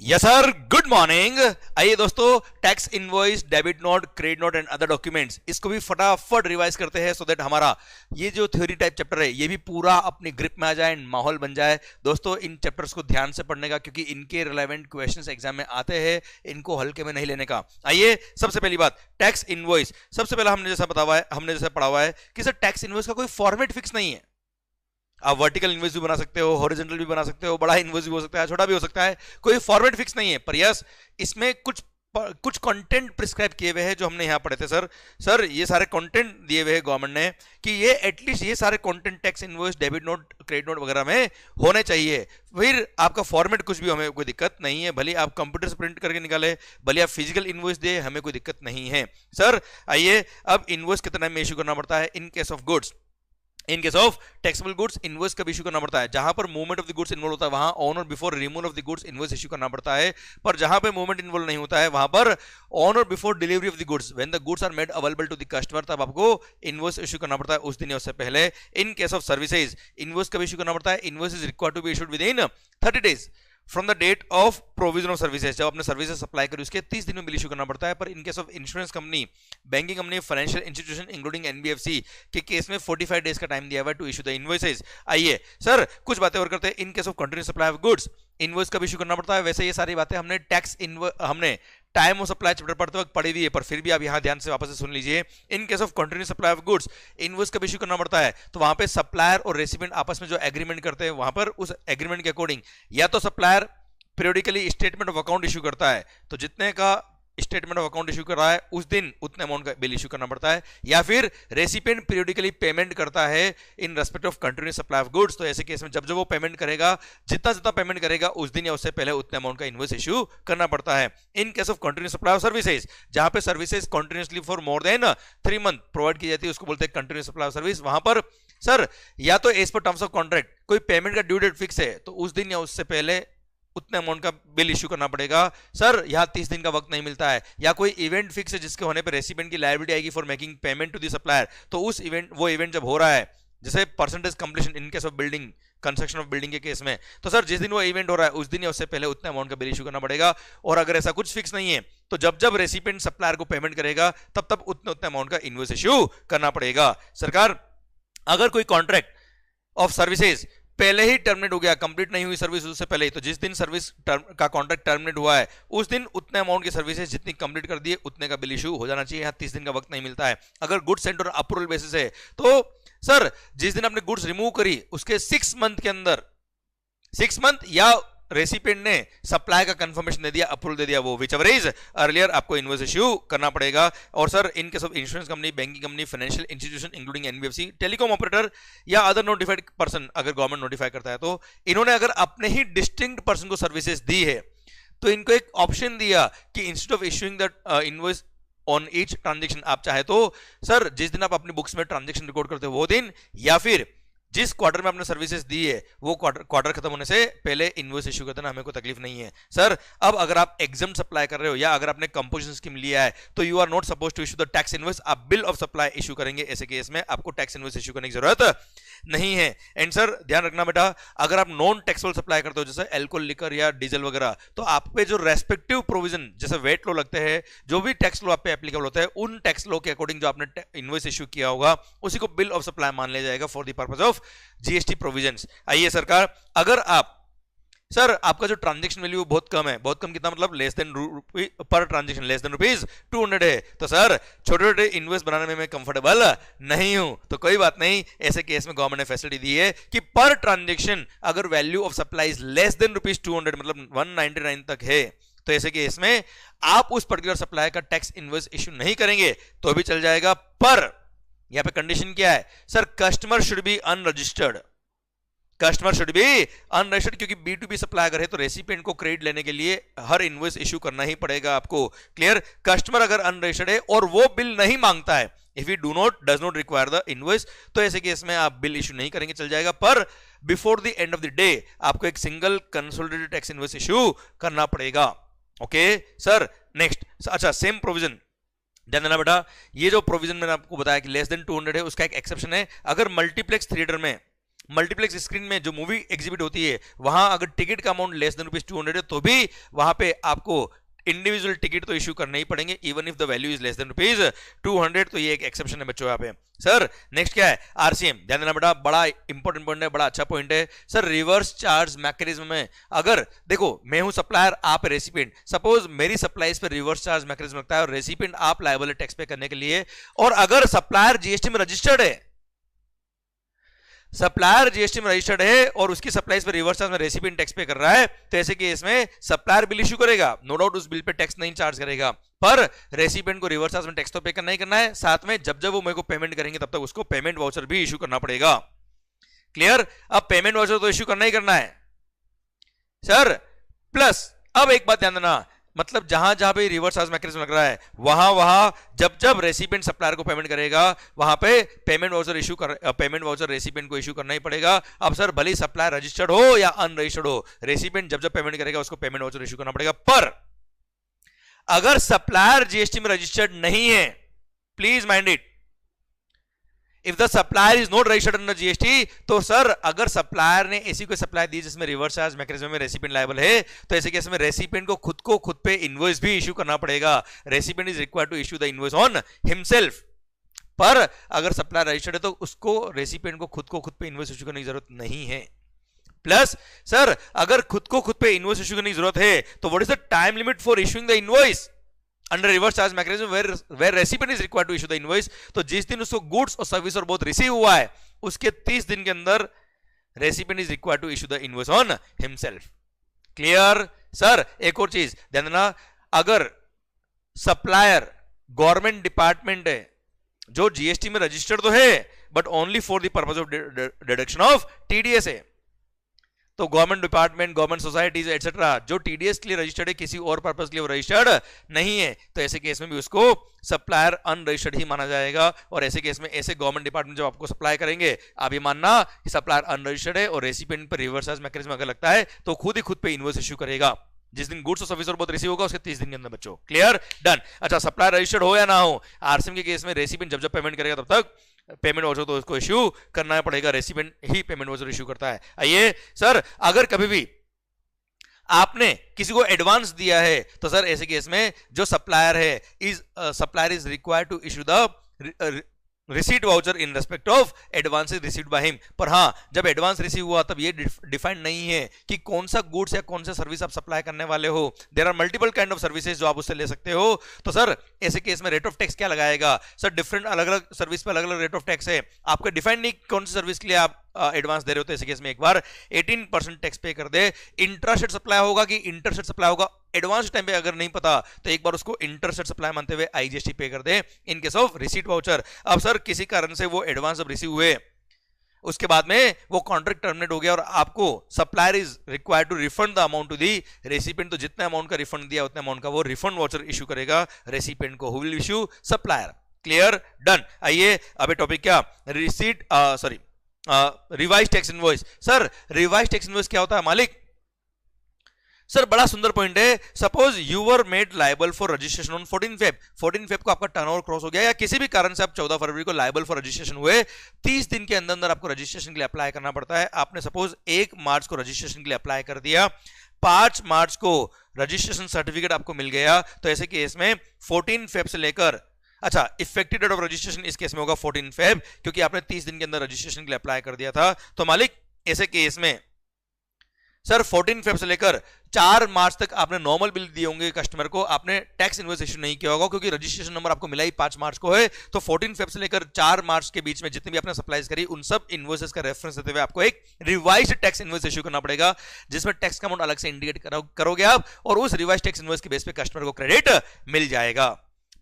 Yes sir, good morning. आइए दोस्तों, tax invoice, debit note, credit note and other documents, इसको भी फटाफट रिवाइज करते हैं सो दैट हमारा ये जो थ्योरी टाइप चैप्टर है ये भी पूरा अपनी ग्रिप में आ जाए, माहौल बन जाए। दोस्तों, इन चैप्टर्स को ध्यान से पढ़ने का, क्योंकि इनके रिलेवेंट क्वेश्चंस एग्जाम में आते हैं, इनको हल्के में नहीं लेने का। आइए, सबसे पहली बात, टैक्स इनवॉइस। सबसे पहला हमने जैसा पढ़ा हुआ है कि सर टैक्स इनवॉइस का कोई फॉर्मेट फिक्स नहीं है। आप वर्टिकल इनवॉइस भी बना सकते हो, हॉरिजॉन्टल भी बना सकते हो, बड़ा इनवॉइस भी हो सकता है, छोटा भी हो सकता है, कोई फॉर्मेट फिक्स नहीं है। पर यस, इसमें कुछ कंटेंट प्रिस्क्राइब किए हुए हैं जो हमने यहां पढ़े थे। सर ये सारे कंटेंट दिए हुए हैं गवर्नमेंट ने कि ये एटलीस्ट ये सारे content tax invoice, debit note, credit note वगैरह में होने चाहिए। फिर आपका फॉर्मेट कुछ भी, हमें कोई दिक्कत नहीं है। भले आप कंप्यूटर से प्रिंट करके निकाले, भले आप फिजिकल इनवॉइस दे, हमें कोई दिक्कत नहीं है। सर आइए, अब इनवॉइस कितना में इशू करना पड़ता है इन case of goods. In case of taxable goods invoice कब इशू करना पड़ता है? जहां पर movement of the goods involve होता है वहां ऑन और before removal of the goods invoice issue करना पड़ता है। पर जहां पे मूवमेंट इन्वॉल्व नहीं होता है वहां पर ऑन और before delivery of the goods, when the goods are made available to the customer, तब आपको इनवॉइस इशू करना पड़ता है उस दिन या उससे पहले। In case of services invoice कब इशू करना पड़ता है? Invoice is required to be issued with in 30 days from the date of provision of services. जब आपने सर्विसेज सप्लाई करी उसके 30 दिन में बिल इशू करना पड़ता है। पर इन case of insurance company, banking company, financial institution including NBFC के केस में 45 डेज का टाइम दिया हुआ है टू इशू द इनवॉइसेज। आइए सर, कुछ बातें और करते हैं। इन case of continuous supply of goods invoice कब इशू करना पड़ता है? वैसे ये सारी बातें हमने टाइम ऑफ सप्लाई चैप्टर पढ़ते वक्त पढ़ी हुई है, पर फिर भी आप यहां ध्यान से वापस से सुन लीजिए। इन case of continuous supply of goods invoice कब इशू करना पड़ता है? तो वहां पे सप्लायर और रेसिपिएंट आपस में जो एग्रीमेंट करते हैं, वहां पर उस एग्रीमेंट के अकॉर्डिंग या तो supplier periodically statement of account issue करता है, तो जितने का स्टेटमेंट ऑफ अकाउंट इशू कर रहा है उस दिन उतने अमाउंट का बिल इशू करना पड़ता है, या फिर रेसिपिएंट पीरियडिकली पेमेंट करता है इन respect of continuous supply of goods. तो ऐसे केस में जब वो पेमेंट करेगा, जितना पेमेंट करेगा उस दिन या उससे पहले उतने अमाउंट का इनवॉइस इशू करना पड़ता है। इन case of continuous supply of services, जहां पे services continuously for more than 3 month provide की जाती है, उसको बोलते हैं कंटिन्यूअस सप्लाई ऑफ सर्विस। वहां पर सर या तो as per terms of contract कोई पेमेंट का ड्यू डेट फिक्स है, तो उस दिन या उससे पहले उतने अमाउंट का बिल इशू करना पड़ेगा। सर यहां 30 दिन का वक्त नहीं मिलता है, या कोई इवेंट फिक्स है जिसके होने पर रेसिपिएंट की लायबिलिटी आएगी for making payment to the supplier, तो वो इवेंट जब हो रहा है, जैसे percentage completion in case of building, construction of building के केस में, तो सर जिस दिन वो इवेंट हो रहा है उस दिन या उससे पहले उतने अमाउंट का बिल इशू करना पड़ेगा। और अगर ऐसा कुछ फिक्स नहीं है तो जब रेसिपिएंट सप्लायर को पेमेंट करेगा तब उतने अमाउंट का इनवॉइस इशू करना पड़ेगा। सरकार, अगर कोई कॉन्ट्रैक्ट ऑफ सर्विसेज पहले ही टर्मिनेट हो गया, कंप्लीट नहीं हुई सर्विस उससे पहले ही, तो जिस दिन सर्विस का कॉन्ट्रैक्ट टर्मिनेट हुआ है उस दिन उतने अमाउंट की सर्विसेज जितनी कंप्लीट कर दिए उतने का बिल इशू हो जाना चाहिए। यहाँ 30 दिन का वक्त नहीं मिलता है। अगर गुड्स सेंटर अप्रूवल बेसिस है तो सर जिस दिन आपने गुड्स रिमूव करी उसके 6 मंथ के अंदर, 6 मंथ या रेसिपिएंट ने सप्लाई का कंफर्मेशन दे दिया, अप्रूवल दे दिया, वो विच एवर इज अर्लियर, आपको इनवॉइस इशू करना पड़ेगा। और sir in case of insurance company, banking company, financial institution including NBFC, telecom operator या अदर नोटिफाइड पर्सन, अगर गवर्नमेंट नोटिफाई करता है तो इन्होंने अगर अपने ही डिस्टिंक्ट पर्सन को सर्विसेज दी है तो इनको एक ऑप्शन दिया कि instead of issuing the invoice on each transaction, आप चाहे तो सर जिस दिन आप अपनी बुक्स में ट्रांजेक्शन रिकॉर्ड करते हो वो दिन, या फिर जिस क्वार्टर में आपने सर्विसेज दी है वो क्वार्टर खत्म होने से पहले इनवॉइस इशू करते ना, हमें कोई तकलीफ नहीं है। सर अब अगर आप एग्जाम सप्लाई कर रहे हो या अगर आपने कंपोजिशन स्कीम लिया है तो you are not suppose to issue the tax invoice, आप बिल ऑफ सप्लाई इशू करेंगे। ऐसे केस में आपको टैक्स इनवॉइस इशू करने की जरूरत नहीं है। एंड सर ध्यान रखना बेटा, अगर आप नॉन टैक्सेबल सप्लाई करते हो जैसे एल्कोहल, लिकर या डीजल वगैरह, तो आप पे जो रेस्पेक्टिव प्रोविजन जैसे वेट लॉ लगते हैं, जो भी टैक्स लॉ आप पे एप्लीकेबल होता है, उन टैक्स लॉ के अकॉर्डिंग जो आपने इनवॉइस इशू किया होगा उसी को बिल ऑफ सप्लाई मान लिया जाएगा for the purpose of GST provisions. आइए सरकार, अगर आप सर आपका जो ट्रांजैक्शन वैल्यू बहुत कम है, बहुत कम कितना मतलब लेस देन पर ट्रांजैक्शन लेस देन रुपीज 200 है, तो सर छोटे छोटे इनवॉइस बनाने में मैं कंफर्टेबल नहीं हूं, तो कोई बात नहीं। ऐसे केस में गवर्नमेंट ने फैसिलिटी दी है कि पर ट्रांजैक्शन अगर value of supply is less than rupees 200 मतलब 199 तक है, तो ऐसे केस में आप उस पर्टिकुलर सप्लाई का टैक्स इनवॉइस इशू नहीं करेंगे तो भी चल जाएगा। पर यहां पे कंडीशन क्या है sir? Customer should be unregistered, customer should be unregistered, क्योंकि B2B सप्लाई अगर है तो रेसिपिएंट को क्रेडिट लेने के लिए हर इनवॉइस इशू करना ही पड़ेगा आपको। क्लियर? कस्टमर अगर अनरजिस्टर्ड है और वो बिल नहीं मांगता है, if he does not require the invoice, तो ऐसे केस में आप बिल इशू नहीं करेंगे, चल जाएगा। पर before the end of the day आपको एक single consolidated tax invoice issue करना पड़ेगा। ओके सर, नेक्स्ट, अच्छा सेम प्रोविजन ध्यान देना बेटा, ये जो प्रोविजन मैंने आपको बताया कि लेस देन 200 है, उसका एक एक्सेप्शन है। अगर मल्टीप्लेक्स थिएटर में मल्टीप्लेक्स स्क्रीन में जो मूवी एग्जिबिट होती है वहां अगर टिकट का अमाउंट लेस देन ₹200 है तो भी वहां पे आपको इंडिविजुअल टिकट तो इश्यू करने ही पड़ेंगे even if the value is less than ₹200। तो ये एक एक्सेप्शन है बच्चों यहाँ पे। सर नेक्स्ट क्या है, आरसीएम। ध्यान देना बेटा, बड़ा इंपॉर्टेंट पॉइंट है, बड़ा अच्छा पॉइंट है। सर रिवर्स चार्ज मैकेनिज्म में अगर देखो मैं हूं सप्लायर, आप रेसिपिएंट, सपोज मेरी सप्लाईज पे रिवर्स चार्ज मैकेनिज्म लगता है और रेसिपिएंट आप लायबल है टैक्स पे करने के लिए, और अगर सप्लायर जीएसटी में रजिस्टर्ड है, सप्लायर जीएसटी में रजिस्टर्ड है और उसकी सप्लाईज पे रिवर्स चार्ज में रेसिपिएंट टैक्स पे कर रहा है, तो ऐसे केस में सप्लायर बिल इशू करेगा, नो डाउट उस बिल पे टैक्स नहीं चार्ज करेगा, पर रेसिपिएंट को रिवर्स चार्ज में टैक्स तो पे करना ही करना है, साथ में जब जब वो मेरे को पेमेंट करेंगे तब तक उसको पेमेंट वाउचर भी इशू करना पड़ेगा। क्लियर? अब पेमेंट वाउचर तो इशू करना ही करना है सर। प्लस अब एक बात ध्यान देना, मतलब जहां जहां पे रिवर्स चार्ज मैकेनिज्म लग रहा है वहां जब जब रेसिपिएंट सप्लायर को पेमेंट करेगा वहां पे पेमेंट वाउचर रेसिपिएंट को इशू करना ही पड़ेगा। अब सर भले सप्लायर रजिस्टर्ड हो या अनरजिस्टर्ड हो, रेसिपिएंट जब जब पेमेंट करेगा उसको पेमेंट वाउचर इशू करना पड़ेगा। पर अगर सप्लायर जीएसटी में रजिस्टर्ड नहीं है, please mind it, if the supplier is not registered under GST, तो सर अगर सप्लायर ने ऐसी कोई सप्लाई दी जिसमें रिवर्स चार्ज मैकेनिज्म में रेसिपिएंट लायबल है, तो ऐसे केस में रेसिपिएंट को खुद पे इनवॉइस भी इशू करना पड़ेगा। Recipient is required to issue the invoice on himself. पर अगर सप्लायर रजिस्टर्ड है तो उसको रेसिपिएंट को खुद पे इनवॉइस इशू करने की जरूरत नहीं है। प्लस सर अगर खुद पे इनवॉइस इशू करने की जरूरत है तो what is the time limit for issuing the invoice under reverse charge mechanism where recipient is required to issue the invoice? तो जिस दिन उसको गुड्स और सर्विस और बोथ रिसीव हुआ है उसके 30 दिन के अंदर recipient is required to issue the invoice on himself. Clear? Sir एक और चीज ध्यान देना, अगर सप्लायर गवर्नमेंट डिपार्टमेंट है जो जीएसटी में रजिस्टर्ड तो है but only for the purpose of deduction of TDS है, तो government department, government societies etcetera जो टीडीएस के लिए रजिस्टर्ड है, किसी और पर्पस के लिए वो रजिस्टर्ड नहीं है, तो ऐसे केस में भी उसको सप्लायर अनरजिस्टर्ड ही माना जाएगा। और ऐसे केस में ऐसे गवर्नमेंट डिपार्टमेंट जब आपको सप्लाई करेंगे आप ये मानना कि सप्लायर अनरजिस्टर्ड है और रेसिपिएंट पर रिवर्स चार्ज मैकेनिज्म अगर लगता है तो खुद ही पे इनवॉइस इशू करेगा जिस दिन गुड्स और सर्विस और बहुत रिसीव होगा उसके 30 दिन के अंदर बच्चों। क्लियर? डन। अच्छा सप्लायर रजिस्टर्ड हो या ना हो, आरसीएम के केस में रेसिपिएंट जब जब पेमेंट करेगा तब तक पेमेंट वाउचर तो उसको इश्यू करना पड़ेगा, रेसिपिएंट ही पेमेंट वाउचर इश्यू करता है। आइए सर अगर कभी भी आपने किसी को एडवांस दिया है तो सर ऐसे केस में जो सप्लायर है supplier is required to issue the receipt voucher in respect of advance received by him. पर हाँ जब एडवांस रिसीव हुआ तब ये डिफाइंड नहीं है कि कौन सा गुड्स या कौन सा सर्विस आप सप्लाई करने वाले हो। There are multiple kind of services जो आप उससे ले सकते हो। तो सर ऐसे केस में रेट ऑफ टैक्स क्या लगाएगा? सर डिफरेंट अलग अलग सर्विस पे अलग अलग रेट ऑफ टैक्स है, आपको डिफाइंड नहीं कौन सी सर्विस के लिए आप एडवांस दे रहे हो, तो ऐसे केस में एक बार 18% टैक्स पे कर दे। इंट्रास्टेट सप्लाई होगा कि इंटरस्टेट सप्लाई होगा, एडवांस टाइम पे अगर नहीं पता तो एक बार उसको इंटरस्टेट सप्लाई मानते हुए आईजीएसटी पे कर दे in case of receipt voucher. अब सर किसी कारण से वो एडवांस अब रिसीव हुए, उसके बाद में वो कॉन्ट्रैक्ट टर्मिनेट हो गया और आपको supplier is required to refund the amount to the recipient, तो जितने अमाउंट का रिफंड दिया उतने अमाउंट का वो रिफंड वाउचर इशू करेगा रेसिपिएंट को, who will issue? Supplier. Clear? Done. आइए अभी टॉपिक क्या, receipt sorry revise tax invoice. Sir revise tax invoice क्या होता है मालिक? सर बड़ा सुंदर पॉइंट है। Suppose you were made liable for registration on 14 Feb, 14 Feb को आपका टर्नओवर क्रॉस हो गया या किसी भी कारण से आप 14 फरवरी को लायबल फॉर रजिस्ट्रेशन हुए, 30 दिन के अंदर अंदर आपको रजिस्ट्रेशन के लिए अप्लाई करना पड़ता है। आपने सपोज 1 मार्च को रजिस्ट्रेशन के लिए अप्लाई कर दिया, 5 मार्च को रजिस्ट्रेशन सर्टिफिकेट आपको मिल गया, तो ऐसे केस में 14 फेब से लेकर, अच्छा इफेक्टिव डेट ऑफ रजिस्ट्रेशन इस केस में होगा 14 फेब क्योंकि आपने 30 दिन के अंदर रजिस्ट्रेशन के लिए अप्लाई कर दिया था। तो मालिक ऐसे केस में सर 14 फेब से लेकर 4 मार्च तक आपने नॉर्मल बिल दिए होंगे कस्टमर को, आपने टैक्स इनवॉइस इशू नहीं किया होगा क्योंकि रजिस्ट्रेशन नंबर आपको मिला ही 5 मार्च को है। तो 14 फेब से लेकर 4 मार्च के बीच में जितने भी आपने सप्लाईज करी उन सब इनवॉइसेस का रेफरेंस देते हुए आपको एक रिवाइज्ड टैक्स इनवॉइस इशू करना पड़ेगा जिसमें टैक्स का अमाउंट अलग से इंडिकेट करोगे आप और उस रिवाइज्ड टैक्स इनवॉइस के बेस पे कस्टमर को क्रेडिट मिल जाएगा।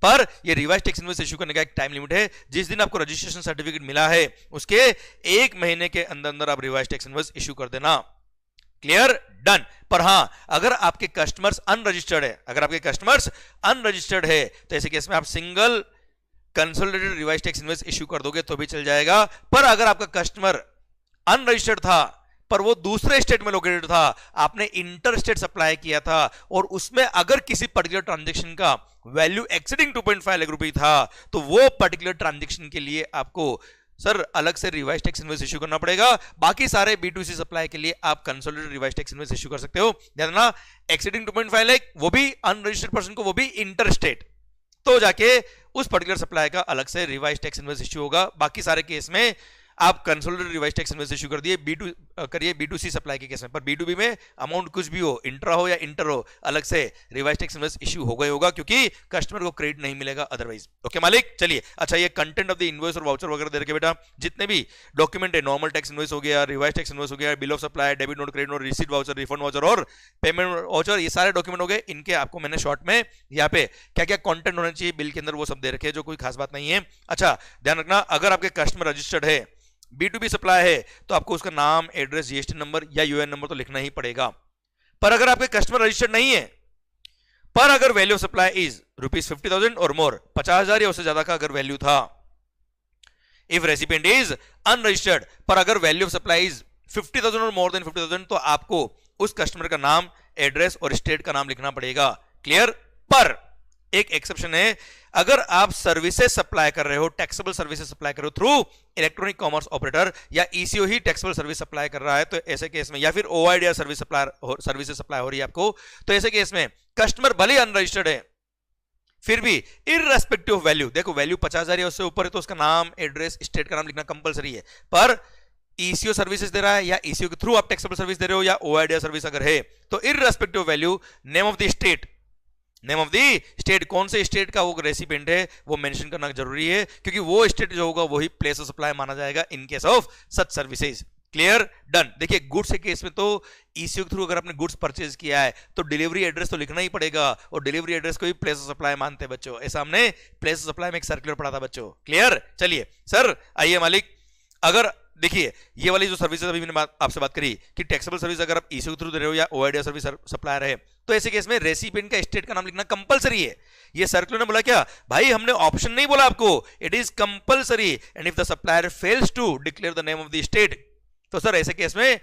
पर ये रिवाइज टैक्स इनवॉइस इशू करने का एक टाइम लिमिट है, जिस दिन आपको रजिस्ट्रेशन सर्टिफिकेट मिला है उसके 1 महीने के अंदर अंदर आप रिवाइज टैक्स इनवॉइस इशू कर देना। क्लियर? डन। पर हां अगर आपके कस्टमर्स अनरजिस्टर्ड है, अगर आपके कस्टमर्स अनरजिस्टर्ड है तो ऐसे केस में आप single consolidated revise tax invoice issue कर दोगे तो भी चल जाएगा। पर अगर आपका कस्टमर अनरजिस्टर्ड था पर वो दूसरे स्टेट में लोकेटेड था, आपने इंटर स्टेट सप्लाई किया था और उसमें अगर किसी पर्टिकुलर ट्रांजैक्शन का वैल्यू एक्सीडिंग 2.5 लाख रुपए था तो वो पर्टिकुलर ट्रांजैक्शन के लिए आपको सर अलग से रिवाइज टैक्स इनवॉइस इश्यू करना पड़ेगा। बाकी सारे B2C सप्लाई के लिए आप consolidated revise tax invoice issue कर सकते हो। ध्यान रखना, एक्सीडिंग 2.5 लाख वो भी अनरजिस्टर्ड पर्सन को, वो भी इंटर स्टेट, तो जाके उस पर्टिकुलर सप्लाई का अलग से रिवाइज टैक्स इनवॉइस इश्यू होगा। बाकी सारे केस में आप consolidated revise tax invoice issue कर दिए करिए B2C सप्लाई के केस में। पर B2B में अमाउंट कुछ भी हो, इंट्रा हो या इंटर हो, अलग से रिवाइज टैक्स इनवॉइस इश्यू हो गए होगा, क्योंकि कस्टमर को क्रेडिट नहीं मिलेगा अदरवाइज। ओके मालिक, चलिए। अच्छा, ये कंटेंट ऑफ द इनवॉइस और वाउचर वगैरह दे रखे बेटा, जितने भी डॉक्यूमेंट है, नॉर्मल टैक्स इनवॉइस हो गया, रिवाइज टैक्स इनवॉइस हो गया, bill of supply, debit note, credit note, receipt voucher, refund voucher और पेमेंट वाउचर, ये सारे डॉक्यूमेंट हो गए। इनके आपको मैंने शॉर्ट में यहाँ पे क्या क्या कंटेंट होना चाहिए बिल के अंदर वो सब दे रखे हैं, जो कोई खास बात नहीं है। अच्छा, ध्यान रखना, अगर आपके कस्टमर रजिस्टर्ड है, B2B सप्लाई है, तो आपको उसका नाम, एड्रेस, GST नंबर या यूएन नंबर तो लिखना ही पड़ेगा। पर अगर आपके कस्टमर रजिस्टर्ड नहीं है, पर अगर वैल्यू ऑफ सप्लाई इज ₹50,000 और मोर, 50,000 या उससे ज्यादा का अगर वैल्यू था, इफ रेसिपिएंट इज अनरजिस्टर्ड, पर अगर वैल्यू ऑफ सप्लाई इज 50,000 और मोर देन 50,000, तो आपको उस कस्टमर का नाम, एड्रेस और स्टेट का नाम लिखना पड़ेगा। क्लियर? पर एक एक्सेप्शन है, अगर आप सर्विसेज सप्लाई कर रहे हो, टैक्सेबल सर्विसेज सप्लाई कर रहे हो थ्रू इलेक्ट्रॉनिक कॉमर्स ऑपरेटर, या ECO ही टैक्सेबल सर्विस सप्लाई कर रहा है, तो ऐसे केस में, या फिर OIDR सर्विसेज सप्लाई हो रही है आपको, तो ऐसे केस में कस्टमर भले अनरजिस्टर्ड है, फिर भी इररेस्पेक्टिव ऑफ वैल्यू, देखो वैल्यू 50,000 या उससे ऊपर है तो उसका नाम, एड्रेस, स्टेट का नाम लिखना कंपलसरी है। पर ECO सर्विसेज दे रहा है या ECO के थ्रू आप टैक्सेबल सर्विस दे रहे हो, या OIDR सर्विस अगर है, तो irrespective of value, name of the state, name of the state, कौन से स्टेट का वो रेसिपिएंट है वो मेंशन करना जरूरी है, क्योंकि वो स्टेट जो होगा वही प्लेस ऑफ सप्लाई माना जाएगा इन case of such services. Clear? Done. देखिए, गुड्स के केस में तो ECO के थ्रू अगर आपने गुड्स परचेज किया है तो डिलीवरी एड्रेस तो लिखना ही पड़ेगा, और डिलीवरी एड्रेस को भी प्लेस ऑफ सप्लाई मानते हैं बच्चों। ऐसा हमने प्लेस ऑफ सप्लाई में एक सर्कुलर पढ़ा था बच्चों। क्लियर? चलिए सर, आइए मालिक, अगर देखिए ये वाली जो सर्विसेज अभी मैंने आपसे बात करी कि टैक्सेबल सर्विस अगर आप ECO के थ्रू दे रहे हो या OIDR सर्विस सप्लायर है, तो ऐसे केस में रेसिपिएंट का स्टेट का नाम लिखना कंपलसरी है। ये सर्कुलर ने बोला क्या भाई, हमने ऑप्शन नहीं बोला आपको, it is compulsory, and if the supplier fails to declare the name of the state, तो सर ऐसे केस में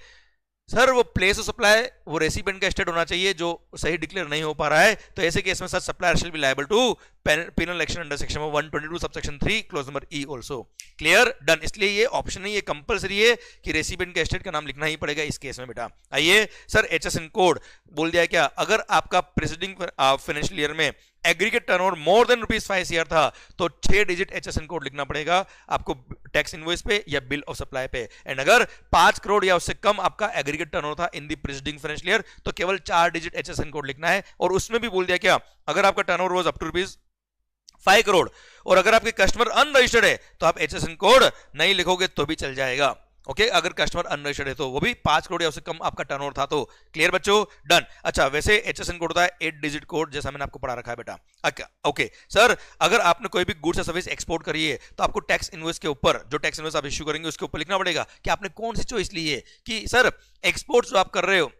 सर वो प्लेस ऑफ सप्लाई वो रेसिपिएंट का स्टेट होना चाहिए, जो सही डिक्लेयर नहीं हो पा रहा है, तो ऐसे केस में sir supplier shall be liable to penal action under section 122 subsection 3 clause number E also. Clear? Done. इसलिए ये ऑप्शन नहीं, ये कंपलसरी है कि रेसिपिएंट का स्टेट का नाम लिखना ही पड़ेगा इस केस में बेटा। आइए सर, HSN कोड बोल दिया क्या, अगर आपका प्रेसिडिंग फाइनेंशियल ईयर में aggregate turnover more than ₹5 CR था, तो 6 डिजिट HSN कोड लिखना पड़ेगा आपको टैक्स इनवॉइस पे या बिल ऑफ सप्लाई पे। एंड अगर 5 करोड़ या उससे कम आपका एग्रीगेट टर्नओवर था in the presiding financial year, तो केवल 4 डिजिट HSN कोड लिखना है। और उसमें भी बोल दिया क्या, अगर आपका turnover was up to ₹5 crore और अगर आपके कस्टमर अनरजिस्टर्ड है, तो आप HSN कोड नहीं लिखोगे तो भी चल जाएगा। ओके, अगर कस्टमर अनरजिस्टर्ड है तो वो भी 5 करोड़ या उससे कम आपका टर्नओवर था तो। क्लियर बच्चों? डन। अच्छा, वैसे HSN कोड होता है 8 डिजिट कोड, जैसा मैंने आपको पढ़ा रखा है बेटा। ओके सर, अगर आपने कोई भी गुड्स या सर्विस एक्सपोर्ट करी है, तो आपको टैक्स इनवॉइस के ऊपर, जो टैक्स इनवॉइस आप इश्यू करेंगे उसके ऊपर लिखना पड़ेगा कि आपने कौन सी चॉइस ली है, कि सर एक्सपोर्ट जो आप कर रहे हो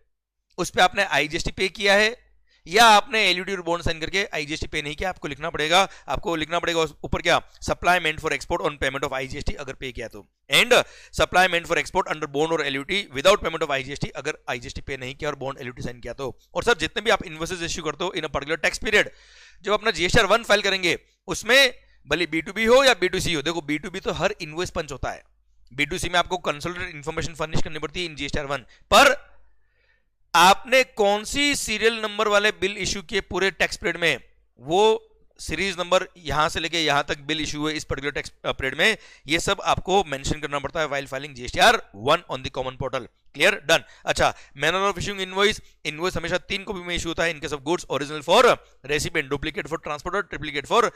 उस पर आपने IGST पे किया है या आपने LUD और बॉन्ड साइन करके IGST पे नहीं किया। आपको लिखना पड़ेगा, ऊपर क्या, supply meant for export on payment of IGST अगर पे किया तो, and supply meant for export under bond और LUD without payment of IGST अगर IGST पे नहीं किया और बॉन्ड LUD साइन किया तो। और सर जितने भी आप इनवॉइसेस इश्यू करते हो इन अ पर्टिकुलर टैक्स पीरियड, जब अपना GSTR 1 फाइल करेंगे, उसमें भले B2B हो या B2C हो, देखो B2B तो हर इनवॉइस पंच होता है, B2C में आपको कंसोलिडेटेड इन्फॉर्मेशन फर्निश करनी पड़ती है इन GSTR 1, पर आपने कौन सी सीरियल नंबर वाले बिल इश्यू किए पूरे टैक्स पीरियड में, वो सीरीज नंबर यहां से लेके यहां तक बिल इश्यू हुए इस पर्टिकुलर टैक्स पीरियड में, ये सब आपको मेंशन करना पड़ता है while filing GSTR 1 on the common portal. Clear? Done. अच्छा, मैनर ऑफ इशूइंग इनवॉइस हमेशा 3 कॉपी में इशू होता है इन case of goods, original for recipient, duplicate for transporter, triplicate for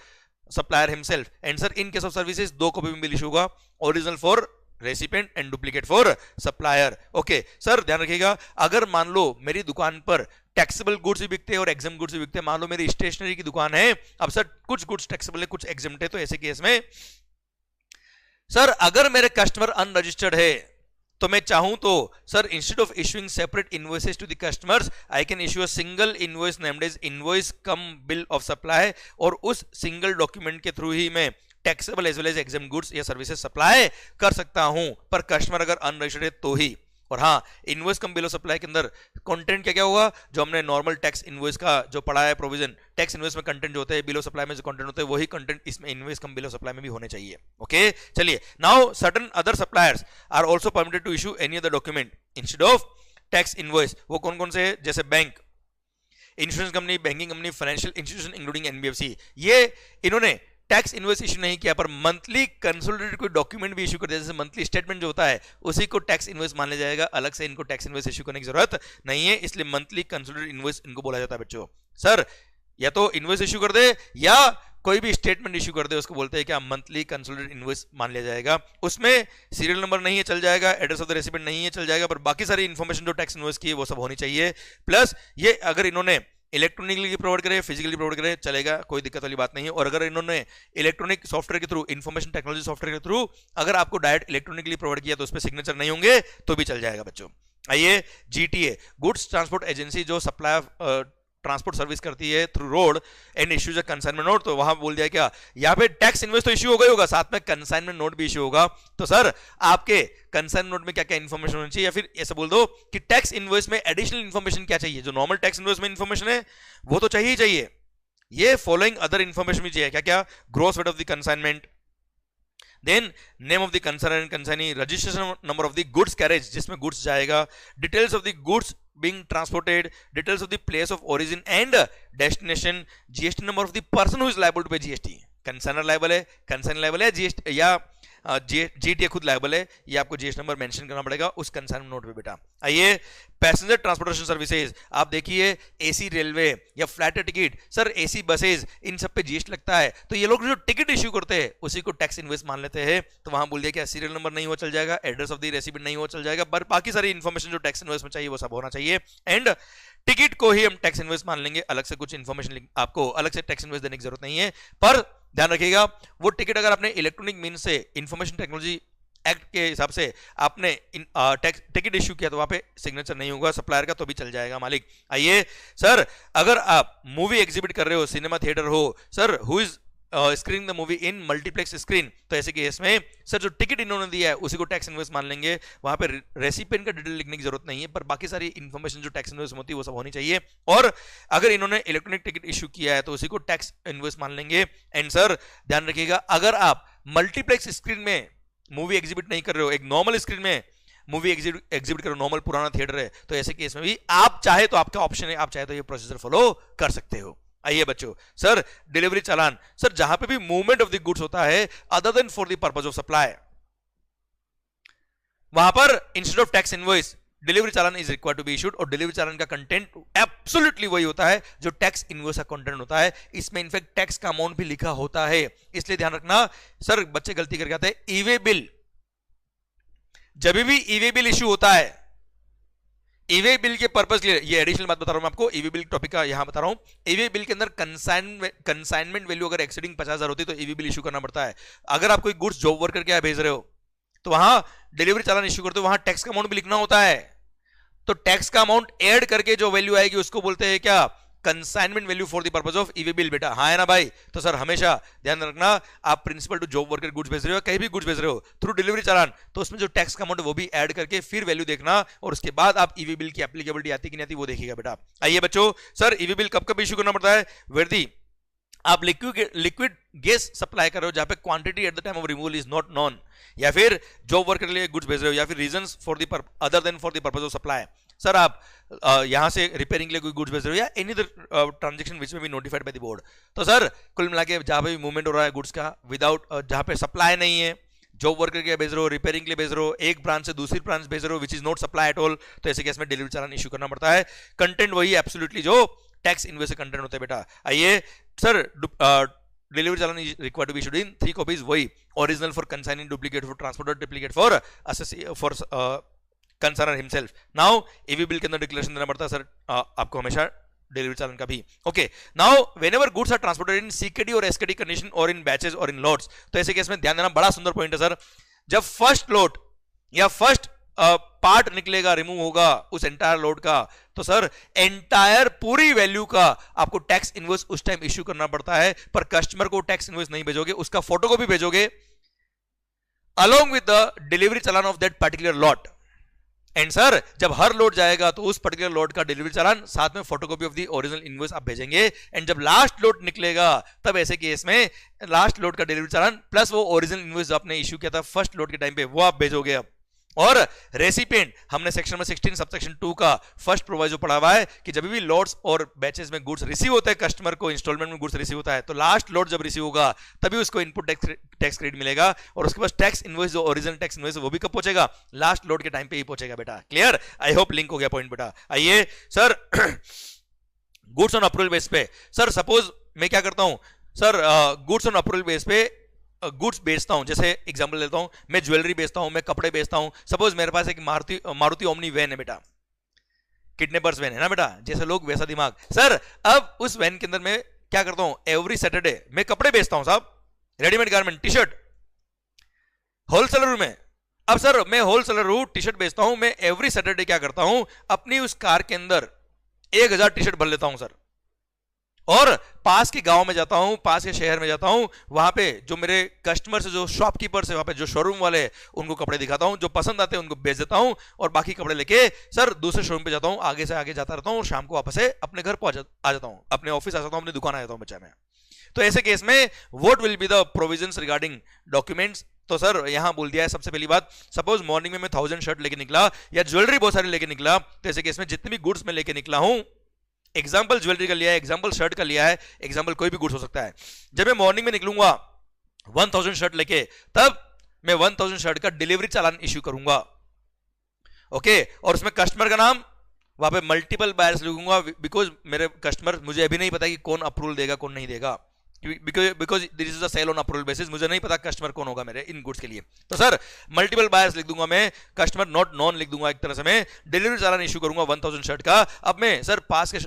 supplier himself. And sir in case of services 2 copy में bill issue होगा, original for recipient and duplicate for supplier. Okay sir, ध्यान रखिएगा, अगर मान लो मेरी दुकान पर taxable goods भी बिकते हैं और एग्जाम गुड्स भी बिकते हैं, मान लो मेरी स्टेशनरी की दुकान है, अब सर कुछ गुड्स टैक्सेबल है कुछ एग्जाम्प्ट है, तो ऐसे केस में सर अगर मेरे कस्टमर अनरजिस्टर्ड है तो मैं चाहूं तो sir instead of issuing separate invoices to the customers, I can issue a single invoice named as invoice cum bill of supply, और उस सिंगल डॉक्यूमेंट के थ्रू ही मैं taxable as well as exempt goods या services supply कर सकता हूं, पर कस्टमर अगर अनरजिस्टर्ड है तो ही। और हाँ, invoice cum bill of supply के अंदर कंटेंट क्या क्या होगा, जो हमने नॉर्मल टैक्स इनवॉइस का जो पढ़ा है प्रोविजन, टैक्स इनवॉइस में कंटेंट जो होते हैं, बिल ऑफ सप्लाई में जो कंटेंट होते हैं, वही कंटेंट इसमें invoice cum bill of supply में भी होने चाहिए। ओके, चलिए, now certain other suppliers are also permitted to issue any other document instead of tax invoice. वो कौन कौन से, जैसे bank, insurance company, banking company, financial institution including NBFC, ये इन्होंने टैक्स इनवॉइस इशू नहीं किया, पर मंथली कंसोलिडेटेड कोई डॉक्यूमेंट भी इशू कर दिया, जैसे मंथली स्टेटमेंट जो होता है उसी को टैक्स इनवॉइस मान लिया जाएगा, अलग से इनको टैक्स इनवॉइस इशू करने की जरूरत नहीं है, इसलिए मंथली कंसोलिडेटेड इनवॉइस इनको बोला जाता है बच्चों। सर या तो इनवॉइस इशू कर दे या कोई भी स्टेटमेंट इशू कर दे, उसको बोलते हैं क्या, मंथली कंसोलिडेटेड इनवॉइस मान लिया जाएगा। उसमें सीरियल नंबर नहीं है, चल जाएगा, एड्रेस ऑफ द रेसिपिएंट नहीं है, चल जाएगा, पर बाकी सारी इंफॉर्मेशन जो टैक्स इनवॉइस की है वो सब होनी चाहिए। प्लस ये अगर इन्होंने इलेक्ट्रॉनिकली प्रोवाइड करे, फिजिकली प्रोवाइड करे, चलेगा, कोई दिक्कत वाली बात नहीं है। और अगर इन्होंने इलेक्ट्रॉनिक सॉफ्टवेयर के थ्रू, इंफॉर्मेशन टेक्नोलॉजी सॉफ्टवेयर के थ्रू अगर आपको डायरेक्ट इलेक्ट्रॉनिकली प्रोवाइड किया तो उस पर सिग्नेचर नहीं होंगे तो भी चल जाएगा बच्चों। आइए, जीटीए, गुड्स ट्रांसपोर्ट एजेंसी, जो सप्लाई ट्रांसपोर्ट सर्विस करती है through road and issues a consignment note, तो वहां बोल दिया क्या, यहाँ पे टैक्स इनवॉइस तो इश्यू होगा ही होगा, साथ में कंसाइनमेंट नोट भी इश्यू होगा। तो सर आपके कंसाइनमेंट नोट में क्या क्या इंफॉर्मेशन होनी चाहिए, या फिर ऐसा बोल दो कि टैक्स इनवॉइस में एडिशनल इंफॉर्मेशन क्या चाहिए, जो नॉर्मल टैक्स इनवॉइस में इंफॉर्मेशन है वो तो चाहिए ही चाहिए, ये फॉलोइंग अदर इंफॉर्मेशन भी चाहिए। क्या क्या, gross weight of the consignment, then name of the concern consignee, registration number of the goods carriage, जिसमें गुड्स जाएगा, details of the goods being transported, details of the place of origin and destination, GST number of the person who is liable to pay GST, consignor liable है, concern liable है, GST या GTA खुद liable है, ये आपको GST number mention करना पड़ेगा उस कंसर्न नोट पे बेटा। आइए, पैसेंजर ट्रांसपोर्टेशन सर्विसेज, आप देखिए एसी रेलवे या flight ticket, sir AC buses, इन सब पे जीएसटी लगता है, तो ये लोग जो टिकट इश्यू करते हैं उसी को टैक्स इनवॉइस मान लेते हैं, तो वहां बोल दिया कि सीरियल नंबर नहीं हो चल जाएगा, एड्रेस ऑफ द रेसिपिएंट नहीं हो चल जाएगा, पर बाकी सारी इंफॉर्मेशन जो टैक्स इनवॉइस में चाहिए वो सब होना चाहिए। एंड टिकट को ही हम टैक्स इनवॉइस मान लेंगे, अलग से कुछ इंफॉर्मेशन आपको अलग से टैक्स इनवॉइस देने की जरूरत नहीं है। पर ध्यान रखिएगा, वो टिकट अगर आपने इलेक्ट्रॉनिक मीन्स से, इंफॉर्मेशन टेक्नोलॉजी एक्ट के हिसाब से आपने टिकट इश्यू किया तो वहां पे सिग्नेचर नहीं होगा सप्लायर का, तो भी चल जाएगा मालिक। आइए सर, अगर आप मूवी एग्जिबिट कर रहे हो, सिनेमा थिएटर हो, sir who is screening the movie in multiplex screen, तो ऐसे केस में सर जो टिकट इन्होंने दिया है उसी को टैक्स इनवॉइस मान लेंगे, वहां पे रेसिपिएंट का डिटेल लिखने की जरूरत नहीं है, पर बाकी सारी इंफॉर्मेशन जो टैक्स इनवॉइस होती है वो सब होनी चाहिए। और अगर इन्होंने इलेक्ट्रॉनिक टिकट इश्यू किया है तो उसी को टैक्स इनवॉइस मान लेंगे। एंड सर ध्यान रखिएगा, अगर आप मल्टीप्लेक्स स्क्रीन में मूवी एग्जिबिट नहीं कर रहे हो, एक नॉर्मल स्क्रीन में मूवी एग्जिबिट करो, नॉर्मल पुराना थिएटर है, तो ऐसे केस में भी आप चाहे तो, आपका ऑप्शन है, आप चाहे तो ये प्रोसीजर फॉलो कर सकते हो। आइए बच्चों, सर डिलीवरी चालान, सर जहां पे भी मूवमेंट ऑफ द गुड्स होता है other than for the purpose of supply, वहां पर instead of tax invoice delivery challan is required to be issued, और डिलीवरी चालान का कंटेंट एब्सोल्युटली वही होता है जो टैक्स इनवॉइस का कंटेंट होता है, इसमें इनफैक्ट टैक्स का अमाउंट भी लिखा होता है, इसलिए ध्यान रखना। सर बच्चे गलती करके आते हैं, ईवे बिल, जब भी ईवे बिल इशू होता है, ईवे बिल के पर्पस के लिए, ये एडिशनल बात बता रहा हूं मैं आपको, ईवे बिल टॉपिक का यहां बता रहा हूं, ईवे बिल के अंदर कंसाइनमेंट वैल्यू अगर एक्सीडिंग 50,000 होती है तो ईवे बिल इशू करना पड़ता है। अगर आप कोई गुड्स जॉब वर्कर के भेज रहे हो तो वहां डिलीवरी चालान इशू करते हो, वहां टैक्स का अमाउंट भी लिखना होता है, तो टैक्स का अमाउंट ऐड करके जो वैल्यू आएगी उसको बोलते हैं क्या, consignment value for the purpose of e-way bill बेटा। हाँ है ना भाई, तो सर हमेशा ध्यान रखना, आप principal to job worker goods भेज रहे हो, कहीं भी गुड्स भेज रहे हो थ्रू डिलीवरी चालान, तो उसमें जो टैक्स का अमाउंट है वो भी ऐड करके फिर वैल्यू देखना, और उसके बाद आप ईवे बिल की एप्लीकेबिलिटी आती कि नहीं आती वो देखिएगा बेटा। आइए बच्चों, सर ईवे बिल कब कब इशू करना पड़ता है, वर्दी आप लिक्विड गैस सप्लाई कर रहे हो जहां पे quantity eight the time of removal is not non, या फिर जॉब वर्कर के लिए गुड्स भेज रहे हो, या फिर reasons for the other than for the purpose of supply, sir आप यहां से रिपेयरिंग के लिए कोई गुड्स भेज रहे हो, या एनी अदर ट्रांजैक्शन विच में be notified by the board, तो सर कुल मिला के जहां पे भी मूवमेंट हो रहा है गुड्स का विदाउट, जहां पे सप्लाई नहीं है, जॉब वर्कर के लिए भेज रहे हो, रिपेयरिंग के लिए भेज रहे हो, एक ब्रांच से दूसरी ब्रांच भेज रहे हो which is not supply at all, तो ऐसे केस में डिलीवरी चालान इशू करना पड़ता है। कंटेंट वही एब्सोल्युटली जो टैक्स इनवॉइस से कंटेंट होता है बेटा। आइए sir, delivery challan is required to be issued in 3 copies, वही original for consignee, duplicate for transporter, duplicate for consignor himself. Now EV bill के अंदर डिक्लेरेशन देना पड़ता है सर आपको हमेशा डिलीवरी चालान का भी। Okay, now whenever goods are transported in CKD और एसकेडी कंडीशन और इन बैचेस और इन लॉट्स, तो ऐसे केस में ध्यान देना, बड़ा सुंदर पॉइंट है सर, जब फर्स्ट लॉट या फर्स्ट पार्ट निकलेगा, रिमूव होगा उस एंटायर लोड का, तो सर एंटायर पूरी वैल्यू का आपको टैक्स इनवॉइस उस टाइम इश्यू करना पड़ता है, पर कस्टमर को टैक्स इनवॉइस नहीं भेजोगे, उसका फोटो को भी भेजोगे along with the delivery challan of that particular lot. And sir जब हर लोड जाएगा तो उस पर्टिकुलर लोड का डिलीवरी चालान साथ में photocopy of the original invoice आप भेजेंगे। एंड जब लास्ट लोड निकलेगा तब ऐसे केस में लास्ट लोड का डिलीवरी चालान प्लस वो ओरिजिनल इनवॉइस जो आपने इश्यू किया था फर्स्ट लोड के टाइम पे वो आप भेजोगे। अब और रेसिपिएंट हमने सेक्शन नंबर 16 सबसेक्शन 2 का फर्स्ट प्रोवाइजो पढ़ा हुआ है कि जब भी लॉट्स और बैचेस में गुड्स रिसीव होता है, कस्टमर को इंस्टॉलमेंट में गुड्स रिसीव होता है, तो लास्ट लॉट जब रिसीव होगा तभी उसको इनपुट टैक्स क्रेडिट मिलेगा और उसके पास टैक्स इनवॉइस जो ओरिजिनल टैक्स इनवॉइस वो भी कब पहुंचेगा, लास्ट लॉट के टाइम पे ही पहुंचेगा बेटा। क्लियर? आई होप लिंक हो गया पॉइंट बेटा। आइए sir goods on approval base पे, सर सपोज मैं क्या करता हूं sir, goods on approval base पे गुड्स बेचता हूं, जैसे एग्जांपल लेता हूं, मैं ज्वेलरी बेचता हूं, मैं कपड़े बेचता हूं। सपोज मेरे पास एक मारुति ओमनी वैन है बेटा, किडनैपर्स वैन है ना बेटा, जैसे लोग वैसा दिमाग। सर अब उस वैन के अंदर मैं क्या करता हूं, एवरी सैटरडे मैं कपड़े बेचता हूं साहब, readymade garment, T shirt, wholesaler में। अब सर मैं होलसेलर हूं, टी शर्ट बेचता हूं, मैं एवरी सैटरडे क्या करता हूं, अपनी उस कार के अंदर 1000 टी शर्ट भर लेता हूं सर, और पास के गांव में जाता हूं, पास के शहर में जाता हूं, वहां पे जो मेरे कस्टमर से, जो शॉपकीपर्स है वहां पे, जो शोरूम वाले उनको कपड़े दिखाता हूं, जो पसंद आते हैं उनको बेच देता हूं और बाकी कपड़े लेके सर दूसरे शोरूम पे जाता हूं, आगे से आगे जाता रहता हूं और शाम को वापस से अपने घर आ जाता हूं, अपने ऑफिस आ जाता हूं, अपनी दुकान आ जाता हूं बच्चा में। तो ऐसे केस में what will be the provisions regarding documents? तो सर यहां बोल दिया है सबसे पहली बात, सपोज मॉर्निंग में मैं 1000 शर्ट लेके निकला या ज्वेलरी बहुत सारी लेके निकला, तो ऐसे केस में जितने भी गुड्स में लेके निकला हूं, एग्जाम्पल ज्वेलरी का लिया है, एग्जाम्पल शर्ट का लिया है, एग्जाम्पल कोई भी गुड्स हो सकता है, जब मैं मॉर्निंग में निकलूंगा 1000 शर्ट लेके, तब मैं 1000 शर्ट का डिलीवरी चालान इश्यू करूंगा। ओके, और उसमें कस्टमर का नाम वहां पे मल्टीपल बायर्स लिखूंगा, बिकॉज मेरे कस्टमर, मुझे अभी नहीं पता कि कौन अप्रूवल देगा कौन नहीं देगा, because this is a sale on approval basis, मुझे नहीं पता कस्टमर कौन होगा मेरे इन गुड्स के लिए। तो सर मल्टीपल बायर्स लिख दूंगा मैं, कस्टमर नॉट नॉन लिख दूंगा, एक तरह से मैं डिलीवरी चालान इशू करूंगा 1000 शर्ट का। अब मैं सर पास के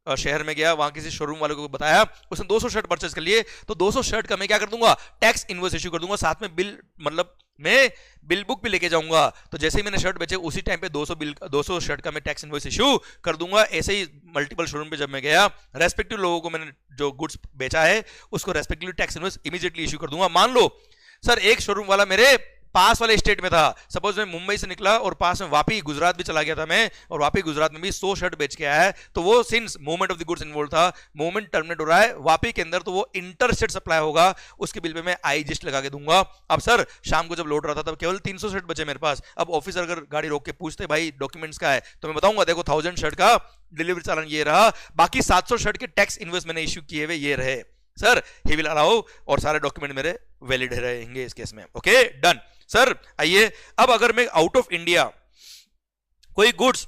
शहर में गया, वहां किसी शोरूम वाले को बताया, उसने 200 शर्ट परचेज कर लिए, तो 200 शर्ट का मैं क्या कर दूंगा, टैक्स इनवॉइस इशू कर दूंगा, साथ में बिल, मतलब मैं बिल बुक भी लेके जाऊंगा। तो जैसे ही मैंने शर्ट बेचे उसी टाइम पे 200 शर्ट का मैं टैक्स इनवॉइस इशू कर दूंगा। ऐसे ही मल्टीपल शोरूम पे जब मैं गया, रेस्पेक्टिव लोगों को मैंने जो गुड्स बेचा है उसको respectively tax invoice immediately issue कर दूंगा। मान लो सर एक शोरूम वाला मेरे पास वाले स्टेट में था, सपोज मैं मुंबई से निकला और पास में वापी गुजरात भी चला गया था मैं, और वापी गुजरात में भी 100 शर्ट बेच के आया है, तो वो since movement of the goods involve था, मूवमेंट टर्मिनेट हो रहा है वापी के अंदर, तो वो इंटरस्टेट सप्लाई होगा, उसके बिल पे मैं आई जिस्ट लगा के दूंगा। अब सर शाम को जब लोड रहा था तब केवल 300 शर्ट बचे मेरे पास। अब ऑफिसर अगर गाड़ी रोक के पूछते भाई डॉक्यूमेंट्स का है, तो मैं बताऊंगा देखो 1000 शर्ट का डिलीवरी चालान ये रहा, बाकी 700 शर्ट के टैक्स इनवॉइस मैंने इश्यू किए हुए ये रहे सर, ही विल अलाउ, और सारे डॉक्यूमेंट मेरे वैलिड रहेंगे इस केस में। Okay done. सर आइए अब अगर मैं आउट ऑफ इंडिया कोई गुड्स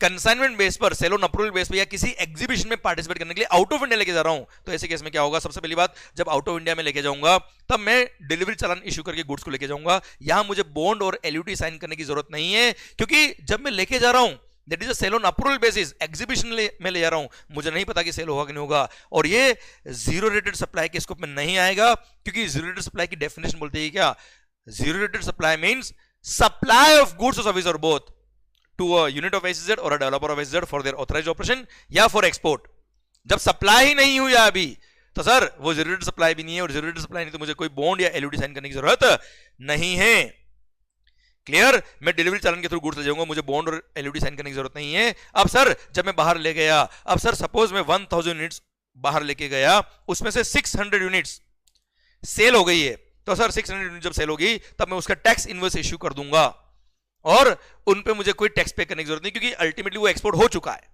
कंसाइनमेंट बेस पर, सेल ऑन अप्रूवल बेस पर या किसी एग्जीबिशन में पार्टिसिपेट करने के लिए आउट ऑफ इंडिया लेके जा रहा हूं, तो ऐसे केस में क्या होगा, सबसे पहली बात, जब आउट ऑफ इंडिया में लेके जाऊंगा तब मैं डिलीवरी चालान इशू करके गुड्स को लेके जाऊंगा। यहां मुझे बॉन्ड और एलयूटी साइन करने की जरूरत नहीं है, क्योंकि जब मैं लेके जा रहा हूं that is a sale on approval basis, exhibition में ले जा रहा हूं, मुझे नहीं पता कि सेल होगा कि नहीं होगा, और ये जीरो रेटेड सप्लाई के स्कोप में नहीं आएगा, क्योंकि जीरो रेटेड सप्लाई की डेफिनेशन बोलती है क्या, zero rated supply means supply of goods और सर्विस और both to a unit of SEZ और a developer of SEZ for their authorised operation या फॉर एक्सपोर्ट। जब सप्लाई ही नहीं हुई अभी तो सर वो जीरो रेटेड सप्लाई भी नहीं है, और जीरो रेटेड सप्लाई नहीं तो मुझे कोई बॉन्ड या एलयूटी साइन करने की जरूरत नहीं है। क्लियर? मैं डिलीवरी चालान के थ्रू गुड्स ले जाऊंगा, मुझे बॉन्ड और एलयूटी साइन करने की जरूरत नहीं है। अब सर जब मैं बाहर ले गया, अब सर सपोज मैं 1000 यूनिट्स बाहर लेके गया, उसमें से 600 यूनिट्स सेल हो गई है, तो सर 600 यूनिट जब सेल होगी तब मैं उसका टैक्स इनवॉइस इश्यू कर दूंगा, और उन पे मुझे कोई टैक्स पे करने की जरूरत नहीं, क्योंकि अल्टीमेटली वो एक्सपोर्ट हो चुका है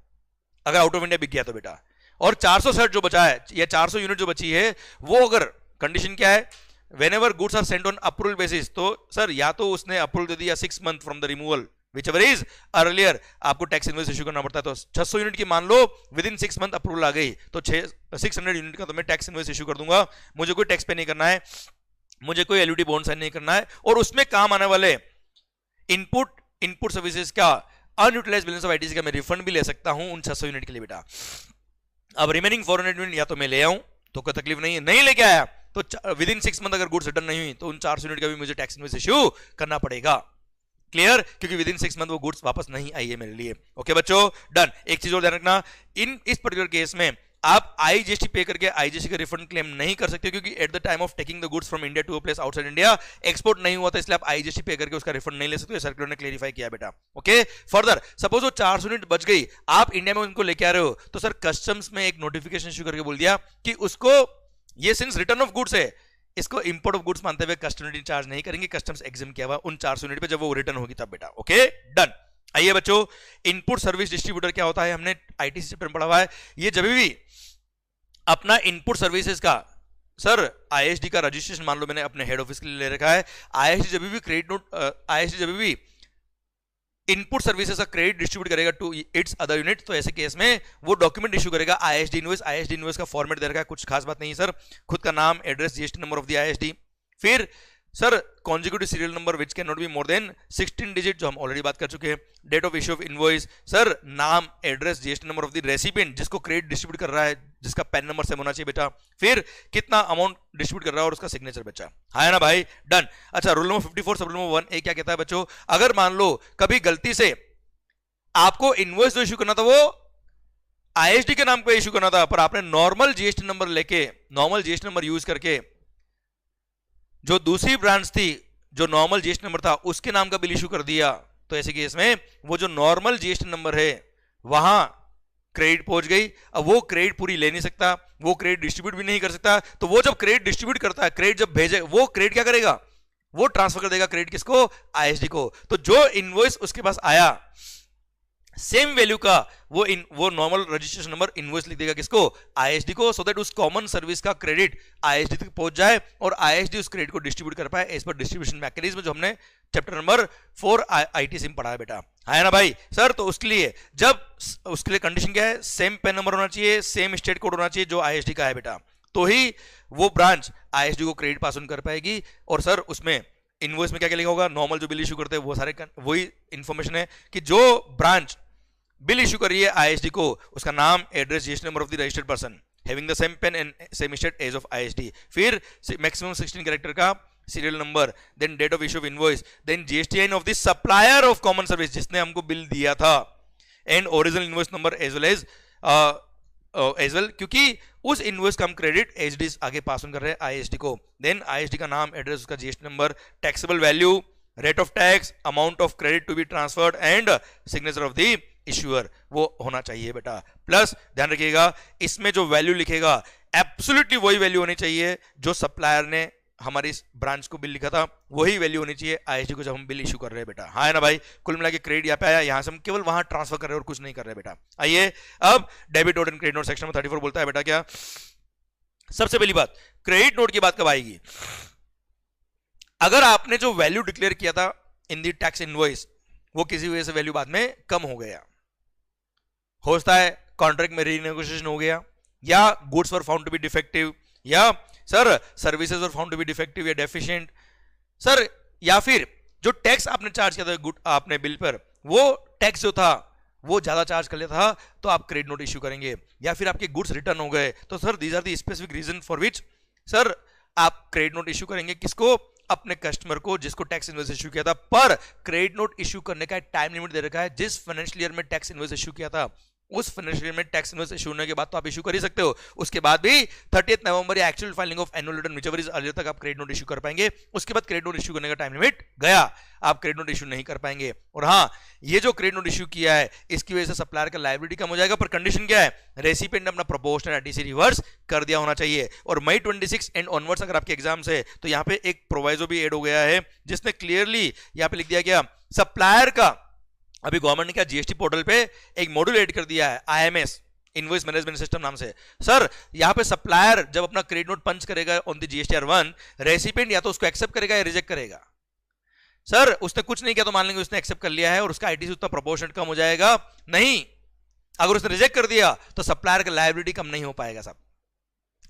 अगर आउट ऑफ इंडिया बिक गया तो बेटा। और 400 शर्ट जो बचा है या 400 यूनिट जो बची है, वो अगर कंडीशन क्या है, whenever goods are sent on approval basis, तो सर या तो उसने अप्रूवल दे दिया 6 month from the removal whichever is earlier, आपको टैक्स इनवॉइस इशू करना पड़ता है। तो 600 यूनिट की मान लो विद इन 6 मंथ अप्रूवल आ गई, तो 600 यूनिट का तो मैं टैक्स इनवॉइस इशू कर दूंगा, मुझे कोई टैक्स पे नहीं करना है, मुझे कोई एलयूटी बॉन्ड साइन नहीं करना है, और उसमें काम आने वाले इनपुट सर्विसेज का अनयूटिलाइज्ड बैलेंस ऑफ आईटीसी का मैं रिफंड भी ले सकता हूं उन 600 यूनिट के लिए बेटा। अब रिमेनिंग 400 यूनिट या तो मैं ले आऊं तो कोई तकलीफ नहीं है, नहीं लेके आया तो विद इन 6 मंथ अगर गुड्स रिटर्न नहीं हुई तो उन 400 यूनिट का भी मुझे टैक्स इनवॉइस इशू करना पड़ेगा। क्लियर? क्योंकि विद इन 6 मंथ वो गुड्स वापस नहीं आई है मेरे लिए। ओके बच्चों डन। एक चीज और ध्यान रखना, इस पर्टिकुलर केस में आप आईजीएसटी पे करके आईजीएसटी का रिफंड क्लेम नहीं कर सकते, क्योंकि at the time of taking the goods from India to a place outside India export नहीं हुआ था, इसलिए आप आईजीएसटी पे करके उसका रिफंड नहीं ले सकते। सर्कुलर ने क्लेरिफाई किया बेटा। ओके, फर्दर सपोज वो 400 यूनिट बच गई, आप इंडिया में उनको लेके आ रहे हो, तो सर कस्टम्स में एक नोटिफिकेशन इशू करके बोल दिया कि उसको ये सिंस रिटर्न ऑफ गुड्स है, इसको इंपोर्ट ऑफ गुड्स मानते हुए कस्टम ड्यूटी चार्ज नहीं करेंगे, कस्टम्स एग्जाम किया हुआ उन 400 यूनिट पे जब वो रिटर्न होगी तब बेटा। Okay done. आइए बच्चों, इनपुट सर्विस डिस्ट्रीब्यूटर क्या होता है, हमने आईटीसी चैप्टर में पढ़ा हुआ है। ये जब भी अपना इनपुट सर्विसेज का सर आईएसडी का रजिस्ट्रेशन मान लो मैंने अपने हेड ऑफिस के लिए ले रखा है, आईएसडी जब भी क्रेडिट नोट आईएसडी जब भी इनपुट सर्विसेज का क्रेडिट डिस्ट्रीब्यूट करेगा टू इट्स अदर यूनिट, तो ऐसे केस में वो डॉक्यूमेंट इशू करेगा आईएसडी इनवॉइस। आईएसडी इनवॉइस का फॉर्मेट दे रखा है, कुछ खास बात नहीं है सर, खुद का नाम, address, GST number of the ISD, फिर sir consecutive serial number which can not be more than 16 digit, जो हम ऑलरेडी बात कर चुके हैं, date of issue of invoice, sir नाम, address, GST number of the recipient जिसको क्रेडिट डिस्ट्रीब्यूट कर रहा है, जिसका पेन नंबर सेम होना चाहिए बेटा, फिर कितना अमाउंट डिस्ट्रीब्यूट कर रहा है और उसका सिग्नेचर बच्चा, है ना भाई, डन। अच्छा, रूल नंबर 54 सब रूल नंबर 1 ए क्या कहता है बच्चों, अगर मान लो कभी गलती से आपको इनवॉइस जो इशू करना था वो आईएसडी के नाम पे इशू करना था, पर आपने नॉर्मल जीएसटी नंबर लेके, नॉर्मल जीएसटी नंबर यूज करके जो दूसरी ब्रांच थी जो नॉर्मल जीएसटी नंबर था उसके नाम का बिल इशू कर दिया, तो ऐसे केस में वो जो नॉर्मल जीएसटी नंबर है वहां क्रेडिट पहुंच गई। अब वो क्रेडिट पूरी ले नहीं सकता, वो क्रेडिट डिस्ट्रीब्यूट भी नहीं कर सकता, तो वो जब क्रेडिट डिस्ट्रीब्यूट करता है, क्रेडिट जब भेजे, वो क्रेडिट क्या करेगा, वो ट्रांसफर कर देगा क्रेडिट किसको, आईएसडी को। तो जो इनवॉइस उसके पास आया सेम वैल्यू का वो नॉर्मल रजिस्ट्रेशन नंबर इनवॉइस लिख देगा किसको, आईएसडी को, सो दैट उस कॉमन सर्विस का क्रेडिट आईएसडी तक पहुंच जाए और आईएसडी उस क्रेडिट को डिस्ट्रीब्यूट कर पाए एज पर डिस्ट्रीब्यूशन मैकेनिज्म, जो हमने चैप्टर नंबर 4 आईटीसी में पढ़ा है बेटा, है ना भाई। सर तो उसके लिए जब उसके लिए कंडीशन क्या है, सेम पेन नंबर होना चाहिए, सेम स्टेट कोड होना चाहिए जो आईएसडी का है बेटा, तो ही वो ब्रांच आईएसडी को क्रेडिट पास ऑन कर पाएगी। और सर उसमें इनवॉइस में क्या क्या लिखा होगा, नॉर्मल जो बिल इशू करते हैं वो सारे वही इंफॉर्मेशन है कि जो ब्रांच बिल इशू कर रही है आईएसडी को, उसका नाम, address, GST number of the registered person having the same PAN and same state as of ISD, फिर मैक्सिमम 16 कैरेक्टर का serial number, then date of issue of invoice, then GSTN of the supplier of common service जिसने हमको bill दिया था, and original invoice number as well क्योंकि उस invoice का हम क्रेडिट एचडी आगे पास ऑन कर रहे हैं आईएसडी को, देन आईएसडी का नाम, एड्रेस, उसका GST number, taxable value, rate of tax, amount of credit to be transferred and signature of the issuer, वो होना चाहिए बेटा। प्लस ध्यान रखिएगा इसमें जो वैल्यू लिखेगा एब्सोल्युटली वही वैल्यू होनी चाहिए जो सप्लायर ने हमारी ब्रांच को बिल लिखा था, वही वैल्यू होनी चाहिए आईएसडी को जब हम बिल इशू कर रहे हैं बेटा, हाँ है ना भाई। कुल मिला के क्रेडिट यहाँ पे आया, यहां से हम केवल वहां ट्रांसफर कर रहे हैं और कुछ नहीं कर रहे बेटा। आइए अब debit note and credit note section में 34 बोलता है बेटा क्या, सबसे पहली बात क्रेडिट नोट की बात कब आएगी, अगर आपने जो वैल्यू डिक्लेयर किया था इन दी टैक्स इनवॉइस वो किसी वजह से वैल्यू बाद में कम हो गया, हो सकता है कॉन्ट्रैक्ट में रीनेगोशिएशन हो गया, या goods were found to be defective, या sir services were found to be defective या डेफिशिएंट सर, या फिर जो टैक्स आपने चार्ज किया था गुड आपने बिल पर वो टैक्स जो था वो ज्यादा चार्ज कर लिया था तो आप क्रेडिट नोट इश्यू करेंगे, या फिर आपके गुड्स रिटर्न हो गए, तो sir these are the specific reason for which sir आप क्रेडिट नोट इश्यू करेंगे किसको, अपने कस्टमर को जिसको टैक्स इनवॉइस इश्यू किया था। पर क्रेडिट नोट इश्यू करने का एक टाइम लिमिट दे रखा है, जिस फाइनेंशियल ईयर में टैक्स इनवॉइस इश्यू किया था उस फाइनेंशियल ईयर में टैक्स इनवॉइस इश्यू होने के बाद तो आप इश्यू कर ही सकते हो, उसके बाद भी 30 नवंबर या actual filing of annual return whichever is earlier तक आप क्रेडिट नोट इश्यू कर पाएंगे, उसके बाद क्रेडिट नोट इश्यू करने का टाइम लिमिट गया, आप क्रेडिट नोट इश्यू नहीं कर पाएंगे। और हाँ, ये जो क्रेडिट नोट इश्यू किया है इसकी वजह से सप्लायर का लायबिलिटी कम हो जाएगा, पर कंडीशन क्या है, रेसिपिएंट ने अपना प्रोपोर्शनल आईटीसी रिवर्स कर दिया होना चाहिए। और मई 26 एंड ऑनवर्ड्स अगर आपके एग्जाम्स है तो यहाँ पे एक प्रोवाइजो भी एड हो गया है जिसमें क्लियरली यहाँ पे लिख दिया गया सप्लायर का, अभी गवर्नमेंट ने क्या जीएसटी पोर्टल पे एक मॉड्यूल ऐड कर दिया है आईएमएस, इनवॉइस मैनेजमेंट सिस्टम नाम से। सर यहां पे सप्लायर जब अपना क्रेडिट नोट पंच करेगा ऑन द जीएसटीआर 1, रेसिपिएंट या तो उसको एक्सेप्ट करेगा या रिजेक्ट करेगा। सर उसने कुछ नहीं किया तो मान लेंगे उसने एक्सेप्ट कर लिया है और उसका आईटीसी उतना प्रोपोर्शनल कम हो जाएगा, नहीं, अगर उसने रिजेक्ट कर दिया तो सप्लायर का लायबिलिटी कम नहीं हो पाएगा साहब,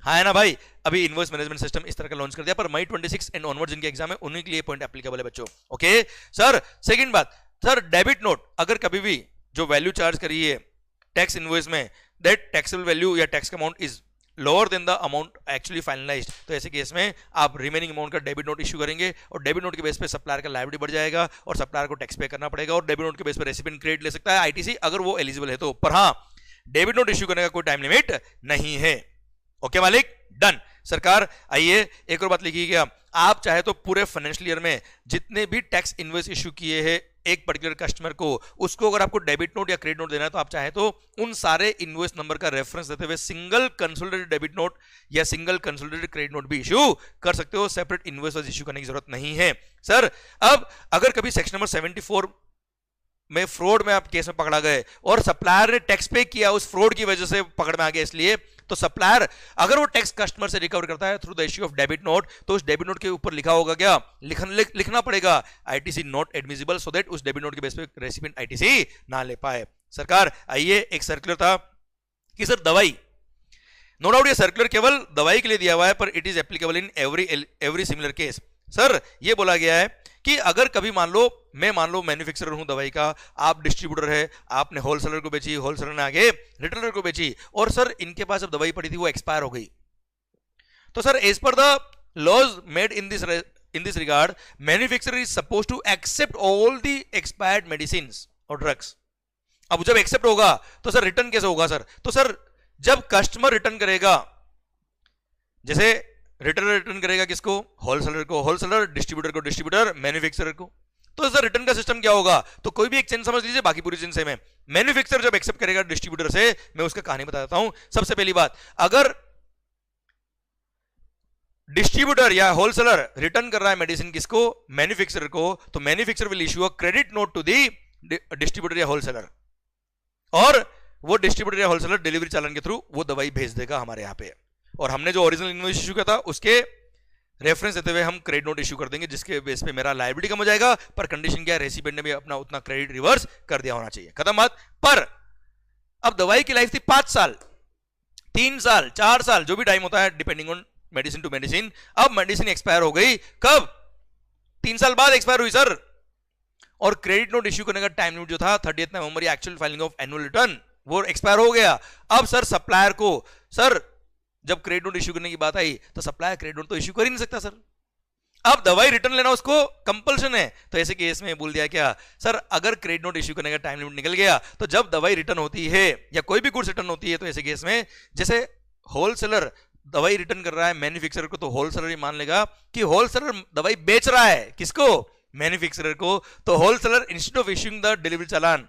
हाँ है ना भाई। अभी इनवॉइस मैनेजमेंट सिस्टम इस तरह का लॉन्च कर दिया, पर मई 26 एंड ऑनवर्ड जिनके एग्जाम है उन्हीं के लिए पॉइंट एप्लीकेबल है बच्चों। ओके सर, सेकंड बात, सर डेबिट नोट अगर कभी भी जो वैल्यू चार्ज करी है टैक्स इनवॉइस में, दैट टैक्सेबल वैल्यू या tax amount is lower than the amount actually finalised, तो ऐसे केस में आप रिमेनिंग अमाउंट का डेबिट नोट इशू करेंगे और डेबिट नोट के बेस पे सप्लायर का लायबिलिटी बढ़ जाएगा और सप्लायर को टैक्स पे करना पड़ेगा और डेबिट नोट के बेस पे रेसिपिएंट क्रेडिट ले सकता है आईटीसी अगर वो एलिजिबल है तो। पर हाँ, डेबिट नोट इश्यू करने का कोई टाइम लिमिट नहीं है। ओके मालिक, डन। सरकार आइए एक और बात लिखिए, क्या आप चाहे तो पूरे फाइनेंशियल ईयर में जितने भी टैक्स इनवॉइस इश्यू किए हैं एक पर्टिकुलर कस्टमर को, उसको अगर आपको डेबिट नोट या क्रेडिट नोट देना है तो आप चाहे तो उन सारे इनवॉइस नंबर का रेफरेंस देते हुए सिंगल कंसोलिडेटेड डेबिट नोट या सिंगल कंसोलिडेटेड क्रेडिट नोट भी इश्यू कर सकते हो। सेपरेट इनवॉइस इश्यू करने की जरूरत नहीं है। सर अब अगर कभी सेक्शन नंबर 74 में फ्रॉड में आप केस में पकड़ा गए और सप्लायर ने टैक्स पे किया, उस फ्रॉड की वजह से पकड़ में आ गया, इसलिए तो सप्लायर अगर वो टैक्स कस्टमर से रिकवर करता है through the issue of debit note, तो उस डेबिट नोट के ऊपर लिखा होगा क्या, लिखना पड़ेगा ITC not admissible, so that उस डेबिट नोट के बेस पे रेसिपिएंट आईटीसी ना ले पाए। सरकार आइए एक सर्कुलर था कि सर दवाई, नो डाउट ये सर्कुलर केवल दवाई के लिए दिया हुआ है, पर it is applicable in every similar case. Sir ये बोला गया है कि अगर कभी मान लो मैन्युफैक्चरर हूं दवाई का, आप डिस्ट्रीब्यूटर है, आपने होलसेलर को बेची, होलसेलर ने आगे रिटेलर को बेची, और सर इनके पास जब दवाई पड़ी थी वो एक्सपायर हो गई, तो sir as per the laws made in this regard manufacturer is suppose to accept all the expired medicine और ड्रग्स। अब जब एक्सेप्ट होगा तो सर रिटर्न कैसे होगा सर, तो सर जब कस्टमर रिटर्न करेगा, जैसे रिटेलर रिटर्न करेगा किसको, होलसेलर को, होलसेलर डिस्ट्रीब्यूटर को, डिस्ट्रीब्यूटर मैन्युफैक्चरर को, तो सर रिटर्न का सिस्टम क्या होगा, तो कोई भी एक चेन समझ लीजिए, बाकी पूरी चेन सेम है। मैन्युफैक्चरर जब एक्सेप्ट करेगा डिस्ट्रीब्यूटर से, मैं उसका कहानी बता देता हूं। सबसे पहली बात, अगर डिस्ट्रीब्यूटर या होलसेलर रिटर्न कर रहा है मेडिसिन किसको, मैन्युफैक्चरर को, तो manufacturer will issue a credit note to the distributor या होलसेलर, और वो डिस्ट्रीब्यूटर या होलसेलर डिलीवरी चालान के थ्रू वो दवाई भेज देगा हमारे यहाँ पे, और हमने जो ओरिजिनल इनवॉइस इशू किया था उसके रेफरेंस देते हुए हम क्रेडिट नोट इशू कर देंगे, जिसके बेस पे मेरा लायबिलिटी कम हो जाएगा, पर कंडीशन क्या है, रेसिपिएंट ने भी अपना उतना क्रेडिट रिवर्स कर दिया होना चाहिए, खत्म बात। पर अब दवाई की लाइफ थी 5 साल, 3 साल, 4 साल, जो भी टाइम होता है depending on medicine to medicine. अब मेडिसिन एक्सपायर हो गई, कब, 3 साल बाद एक्सपायर हुई सर, और क्रेडिट नोट इश्यू करने का टाइम लिमिट जो था 30 नवंबर, actual filing of annual return, वो एक्सपायर हो गया। अब सर सप्लायर को, सर जब क्रेडिट नोट इश्यू करने की बात आई तो सप्लायर क्रेडिट नोट तो इश्यू कर ही नहीं सकता सर, अब दवाई रिटर्न लेना उसको कंपल्शन है, तो ऐसे केस में बोल दिया क्या, सर अगर क्रेडिट नोट इश्यू करने का टाइम लिमिट निकल गया तो जब दवाई रिटर्न होती है या कोई भी गुड्स रिटर्न होती है, तो ऐसे केस में जैसे होलसेलर दवाई रिटर्न कर रहा है मैन्युफैक्चरर को, तो होलसेलर ही मान लेगा कि होलसेलर दवाई बेच रहा है किसको, मैन्युफैक्चरर को, तो wholesaler instead of issuing the delivery challan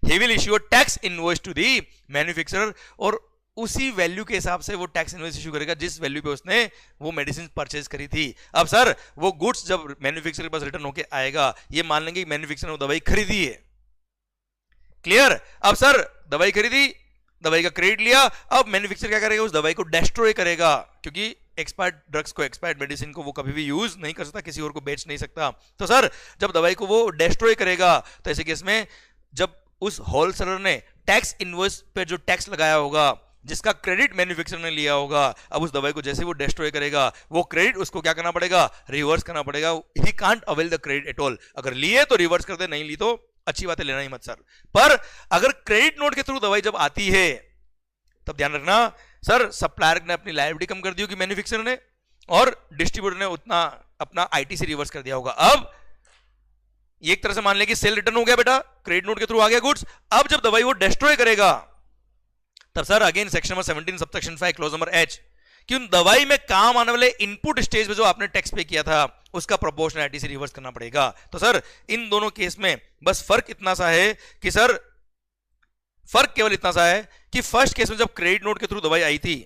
he will issue a tax invoice to the manufacturer, और उसी वैल्यू के हिसाब से वो टैक्स इनवॉइस इशू करेगा जिस वैल्यू पे उसने वो मेडिसिन परचेज करी थी। अब सर वो गुड्स जब मैन्युफैक्चरर के पास रिटर्न होके आएगा, ये मान लेंगे कि मैन्युफैक्चरर ने दवाई खरीदी है, क्लियर। अब सर दवाई खरीदी, दवाई का क्रेडिट लिया, अब मैन्युफैक्चरर क्या करेगा, उस दवाई को डिस्ट्रॉय करेगा, क्योंकि एक्सपायर्ड ड्रग्स को, एक्सपायर्ड मेडिसिन को वो कभी भी यूज नहीं कर सकता, किसी और को बेच नहीं सकता। तो सर जब दवाई को वो डिस्ट्रॉय करेगा, तो ऐसे केस में जब उस होलसेलर ने टैक्स इनवॉइस पे जो टैक्स लगाया होगा, जिसका क्रेडिट मैन्युफैक्चरर ने लिया होगा, अब उस दवाई को जैसे वो डिस्ट्रॉय करेगा, वो क्रेडिट उसको क्या करना पड़ेगा, रिवर्स करना पड़ेगा। He can't avail the credit at all, अगर लिए तो रिवर्स कर दे, नहीं ली तो अच्छी बात है, लेना ही मत सर। पर अगर क्रेडिट नोट के थ्रू दवाई जब आती है, तब ध्यान रखना सर, सप्लायर ने अपनी लायबिलिटी कम कर दी होगी मैन्युफैक्चरर ने, और डिस्ट्रीब्यूटर ने उतना अपना आईटीसी रिवर्स कर दिया होगा। अब एक तरह से मान ले कि सेल रिटर्न हो गया बेटा, क्रेडिट नोट के थ्रू आ गया गुड्स, अब जब दवाई वो डिस्ट्रॉय करेगा, तब sir again section number 17 subsection 5 clause number H, कि उन दवाई में काम आने वाले इनपुट स्टेज में जो आपने टैक्स पे किया था उसका प्रोपोर्शनल आईटीसी रिवर्स करना पड़ेगा। तो सर इन दोनों केस में बस फर्क इतना सा है कि सर फर्क केवल इतना सा है कि फर्स्ट केस में जब क्रेडिट नोट के थ्रू दवाई आई थी,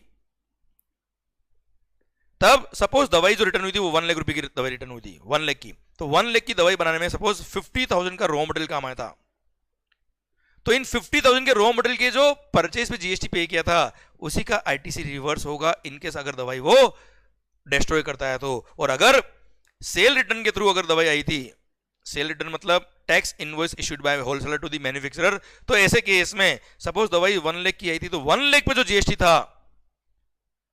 तब सपोज दवाई जो रिटर्न हुई थी वो 1 लाख रुपए की दवाई रिटर्न हुई थी, 1 लाख की, तो 1 लाख की दवाई बनाने में सपोज 50,000 का रॉ मटेरियल काम आया था, तो इन 50,000 के रॉ मटेरियल के जो परचेज पे जीएसटी पे किया था उसी का आईटीसी रिवर्स होगा इनकेस अगर दवाई वो डिस्ट्रॉय करता है तो। और अगर सेल रिटर्न के थ्रू अगर दवाई आई थी, सेल रिटर्न मतलब tax invoice issued by wholesaler to the manufacturer, तो ऐसे केस में सपोज दवाई 1 लाख की आई थी, तो 1 लाख पे जो जीएसटी था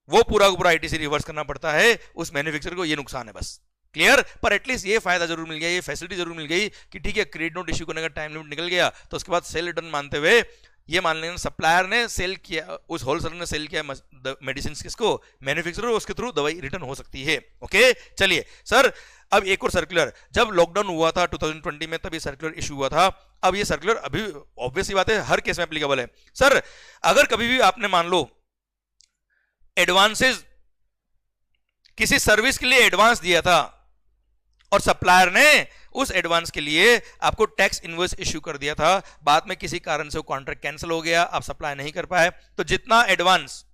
वो पूरा का पूरा आईटीसी रिवर्स करना पड़ता है उस मैन्युफैक्चरर को, ये नुकसान है बस, क्लियर। पर एटलीस्ट ये फायदा जरूर मिल गया, ये फैसिलिटी जरूर मिल गई कि ठीक है क्रेडिट नोट इश्यू करने का टाइम लिमिट निकल गया, तो उसके बाद सेल रिटर्न मानते हुए ये मान लेना सप्लायर ने सेल किया, उस होलसेलर ने सेल किया मेडिसिन किसको, मैन्युफैक्चरर, उसके थ्रू दवाई रिटर्न हो सकती है। ओके चलिए सर, अब एक और सर्कुलर, जब लॉकडाउन हुआ था 2020 में तब ये सर्कुलर इशू हुआ था। अब ये सर्कुलर अभी ऑब्वियसली बात है हर केस में एप्लीकेबल है। सर अगर कभी भी आपने मान लो एडवांसेस, किसी सर्विस के लिए एडवांस दिया था और सप्लायर ने उस एडवांस के लिए आपको टैक्स इनवॉइस इश्यू कर दिया था, बाद में किसी कारण से वो कॉन्ट्रैक्ट कैंसिल हो गया, आप सप्लाई नहीं कर पाए, तो जितना एडवांस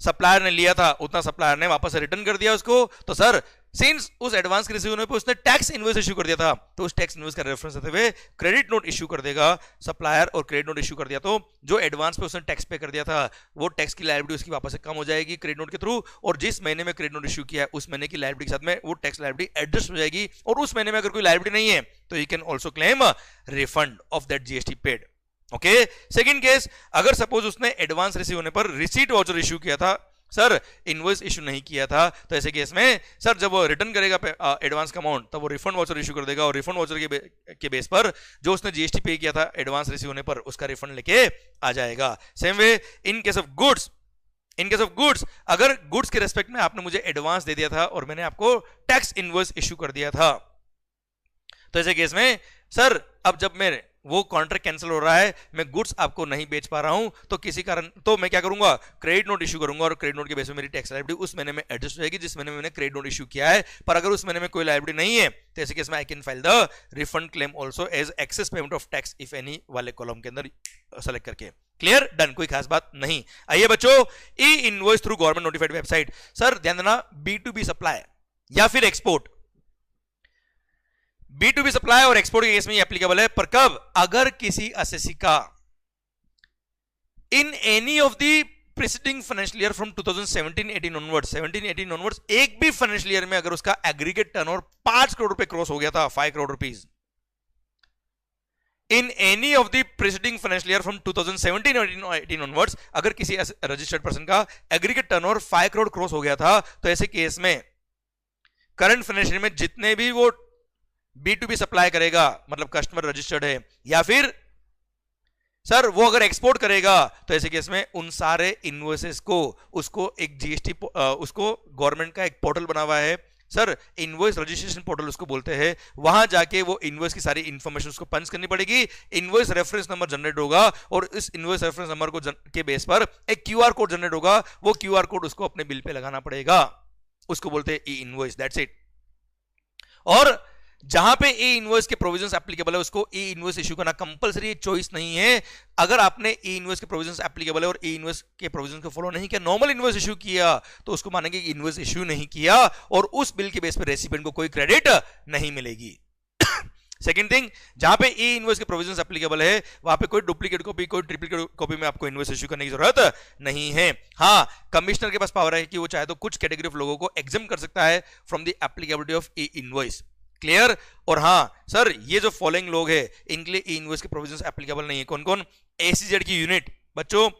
सप्लायर ने लिया था उतना सप्लायर ने वापस रिटर्न कर दिया उसको। तो सर सिंस उस एडवांस के रिसीव होने पे उसने टैक्स इनवॉइस इश्यू कर दिया था, तो उस टैक्स इनवॉइस का रेफरेंस देते हुए क्रेडिट नोट इश्यू कर देगा सप्लायर, और क्रेडिट नोट इश्यू कर दिया तो जो एडवांस पे उसने टैक्स पे कर दिया था वो टैक्स की लायबिलिटी उसकी वापस से कम हो जाएगी क्रेडिट नोट के थ्रू, और जिस महीने में क्रेडिट नोट इश्यू किया है उस महीने की लायबिलिटी के साथ में वो टैक्स लायबिलिटी एडजस्ट हो जाएगी, और उस महीने में अगर कोई लायबिलिटी नहीं है तो you can also claim refund of that GST paid. Okay second case, अगर सपोज उसने एडवांस रिसीव होने पर रिसीट वाउचर इश्यू किया था, सर इनवॉइस इशू नहीं किया था, तो ऐसे केस में सर जब वो रिटर्न करेगा एडवांस का अमाउंट तब वो रिफंड वाउचर इशू कर देगा, और रिफंड वाउचर के बेस पर जो उसने जीएसटी पे किया था एडवांस रिसीव होने पर उसका रिफंड लेके आ जाएगा। Same way in case of goods, अगर गुड्स के रेस्पेक्ट में आपने मुझे एडवांस दे दिया था और मैंने आपको टैक्स इनवॉइस इशू कर दिया था, तो ऐसे केस में सर अब जब मैं वो कॉन्ट्रैक्ट कैंसिल हो रहा है, मैं गुड्स आपको नहीं बेच पा रहा हूं, तो किसी कारण तो मैं क्या करूंगा, क्रेडिट नोट इशू करूंगा, और क्रेडिट नोट के बेस पे मेरी टैक्स लायबिलिटी उस महीने में एडजस्ट हो जाएगी जिस महीने में मैंने क्रेडिट नोट इशू किया है। पर अगर उस महीने में कोई लायबिलिटी नहीं है तो ऐसे केस में I can file the refund claim also as excess payment of tax if any वाले कॉलम के अंदर सेलेक्ट करके। क्लियर, डन, कोई खास बात नहीं। आइए बच्चों, ई invoice through government notified website. Sir ध्यान देना, B2B सप्लाई या फिर एक्सपोर्ट, B2B सप्लाई और एक्सपोर्ट के केस में एप्लीकेबल है, पर कब, अगर किसी असेसी का in any of the preceding financial year from 2017-18 onwards, एक भी फाइनेंशियल ईयर में अगर उसका एग्रीगेट टर्नओवर 5 करोड़ रुपए क्रॉस हो गया था, 5 crore rupees, in any of the preceding financial year from 2017-18 onwards, अगर किसी रजिस्टर्ड पर्सन का एग्रीगेट टर्नओवर 5 करोड़ क्रॉस हो गया था, तो ऐसे केस में करंट फाइनेंशियल ईयर में जितने भी वो B2B सप्लाई करेगा, मतलब कस्टमर रजिस्टर्ड है, या फिर सर वो अगर एक्सपोर्ट करेगा, तो ऐसे केस में उन सारे इनवॉइसेस को उसको एक जीएसटी उसको गवर्नमेंट का एक पोर्टल बना हुआ है, सर इनवॉइस रजिस्ट्रेशन पोर्टल उसको बोलते हैं, वहां जाके वो इनवॉइस की सारी इंफॉर्मेशन उसको पंच करनी पड़ेगी, इनवॉइस रेफरेंस नंबर जनरेट होगा, और इस इनवॉइस रेफरेंस नंबर को के बेस पर एक क्यूआर कोड जनरेट होगा, वो क्यूआर कोड उसको अपने बिल पे लगाना पड़ेगा, उसको बोलते हैं ई इनवॉइस, दैट्स इट। और जहां पे ई इनवॉइस के प्रोविजंस एप्लीकेबल है उसको ई इनवॉइस इशू करना कंपलसरी, चॉइस नहीं है। अगर आपने ई इनवॉइस के प्रोविजंस एप्लीकेबल है और ई इनवॉइस के प्रोविजंस को फॉलो नहीं किया, नॉर्मल इनवॉइस इशू किया, तो उसको मानेंगे कि इनवॉइस इशू नहीं किया और उस बिल के बेस पर रेसिपिएंट को कोई क्रेडिट नहीं मिलेगी। सेकंड थिंग, जहां पे ई इनवॉइस के प्रोविजंस एप्लीकेबल है वहां पे कोई डुप्लीकेट कॉपी, कोई ट्रिप्लीकेट कॉपी में आपको इनवॉइस इशू करने की जरूरत नहीं है। हाँ, कमिश्नर के पास पावर है कि वो चाहे तो कुछ कैटेगरी ऑफ लोगों को एग्जाम कर सकता है from the applicability of e invoice. Clear. और हाँ सर, ये जो फॉलोइंग लोग है इनके लिए ई इनवॉइस के प्रोविजंस एप्लीकेबल नहीं है। कौन कौन? एसीजेड की यूनिट, बच्चों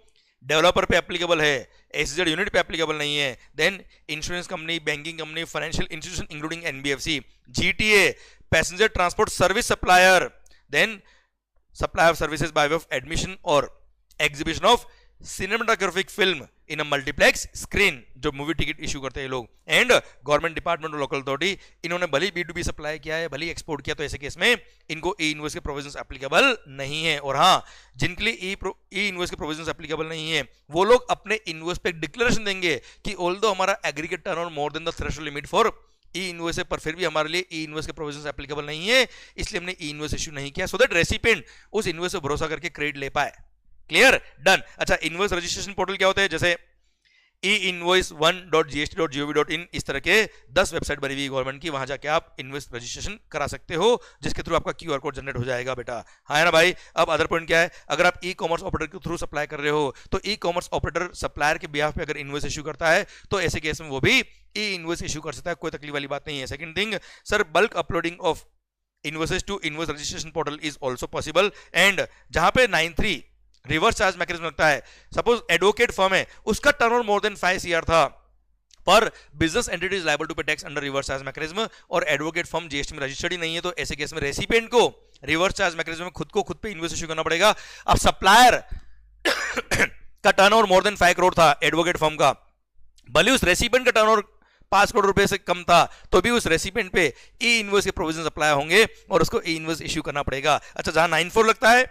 डेवलपर पे एप्लीकेबल है, एसीजेड यूनिट पे एप्लीकेबल नहीं है। Then insurance company, banking company, financial institution including NBFC, GTA, passenger transport service supplier, then supply of services by way of admission और exhibition of cinematographic film in a multiplex screen, जो movie ticket issue करते हैं लोग, and government department और local authority, इन्होंने भले B2B supply किया है, भले एक्सपोर्ट किया, तो ऐसे केस में इनको ई इनवॉइस के प्रोविजंस एप्लीकेबल नहीं है। और हाँ, जिनके लिए ई इनवॉइस के प्रोविजंस एप्लीकेबल नहीं है वो लोग अपने इनवॉइस पे डिक्लेरेशन देंगे कि ऑल्दो हमारा aggregate turnover more than the threshold limit for E invoice है, पर फिर भी हमारे लिए ई इनवॉइस के प्रोविजंस एप्लीकेबल नहीं है, इसलिए हमने ई इनवॉइस इशू नहीं किया, सो दैट रेसिपिएंट उस इनवॉइस पे भरोसा करके क्रेडिट ले पाए। Clear, done. अच्छा, इनवॉइस रजिस्ट्रेशन पोर्टल क्या होता है? जैसे e-invoice1.gst.gov.in, इस तरह के 10 वेबसाइट बनी हुई गवर्नमेंट की, वहां जाके आप इनवॉइस रजिस्ट्रेशन करा सकते हो, जिसके थ्रू आपका क्यूआर कोड जनरेट हो जाएगा बेटा। हाँ है ना भाई। अब अदर पॉइंट क्या है, अगर आप ई कॉमर्स ऑपरेटर के थ्रू सप्लाई कर रहे हो तो ई कॉमर्स ऑपरेटर सप्लायर के बिहाफ पे अगर इनवॉइस इशू करता है तो ऐसे केस में वो भी ई इनवॉइस इशू कर सकता है, कोई तकलीफ वाली बात नहीं है। Second thing, sir bulk uploading of invoices to invoice registration portal is also possible, and जहां पे 9(3) रिवर्स चार्ज मैकेनिज्म लगता है, सपोज एडवोकेट फर्म है, उसका टर्नओवर मोर देन 5 CR था, पर business entity is liable to pay tax under reverse charge mechanism, और advocate firm GST में रजिस्टर्ड ही नहीं है, तो ऐसे केस में रेसिपिएंट को रिवर्स चार्ज मैकेनिज्म में खुद को खुद पे इन्वॉइस इशू करना पड़ेगा। अब सप्लायर का टर्नओवर मोर देन 5 करोड़ था एडवोकेट फर्म का, भले उस रेसिपिएंट का टर्नओवर 5 करोड़ रुपए से कम था, तो भी उस रेसिपिएंट पे ई इनवॉइस के प्रोविजन अप्लाई होंगे और उसको ई इनवॉइस इशू करना पड़ेगा। अच्छा, जहां 94 लगता है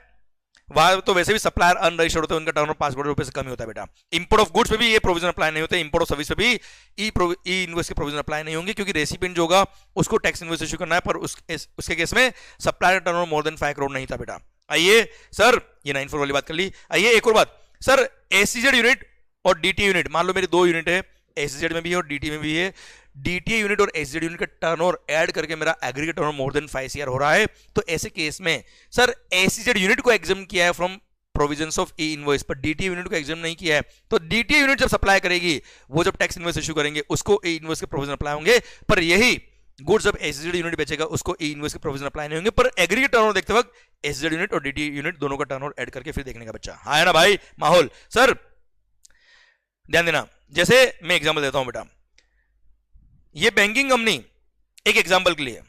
वहां तो वैसे भी सप्लायर अनरजिस्टर्ड होते हैं, उनका टर्नओवर 5 करोड़ रुपए से कम ही होता है बेटा। इंपोर्ट ऑफ गुड्स पे भी ये प्रोविजन अप्लाई नहीं होते, इंपोर्ट ऑफ सर्विस पे भी ई इनवॉइस के प्रोविजन अप्लाई नहीं होंगे, क्योंकि रेसिपिएंट जो होगा उसको टैक्स इनवॉइस इशू करना है, पर उसके केस में सप्लायर का टर्नओवर मोर देन 5 करोड़ नहीं था बेटा। आइए सर, ये 94 वाली बात कर ली। आइए एक और बात सर, एससीजेड यूनिट और डीटी यूनिट, मान लो मेरी 2 यूनिट है, एससीजेड में भी है और डीटी में भी है, डीटीए यूनिट और एससीजेड यूनिट का टर्नओवर ऐड करके मेरा aggregate turnover more than 5 CR हो रहा है, तो ऐसे केस में सर एससीजेड यूनिट को एग्जाम किया है from provisions of e invoice, पर डीटीए यूनिट को एग्जाम नहीं किया है, तो डीटीए यूनिट जब सप्लाई करेगी, वो जब टैक्स इनवॉइस इशू करेंगे उसको ई इनवॉइस के प्रोविजन अप्लाई होंगे, पर यही गुड्स जब एससीजेड यूनिट बेचेगा उसको ई इनवॉइस के प्रोविजन अप्लाई नहीं होंगे। पर एग्रीगेट टर्नओवर देखते वक्त एससीजेड यूनिट और डीटीए यूनिट दोनों का टर्नओवर ऐड करके फिर देखने का बच्चा। हाँ है ना भाई माहौल? सर ध्यान देना, जैसे मैं एग्जांपल देता हूं बेटा, ये बैंकिंग कंपनी, एक एग्जांपल के लिए,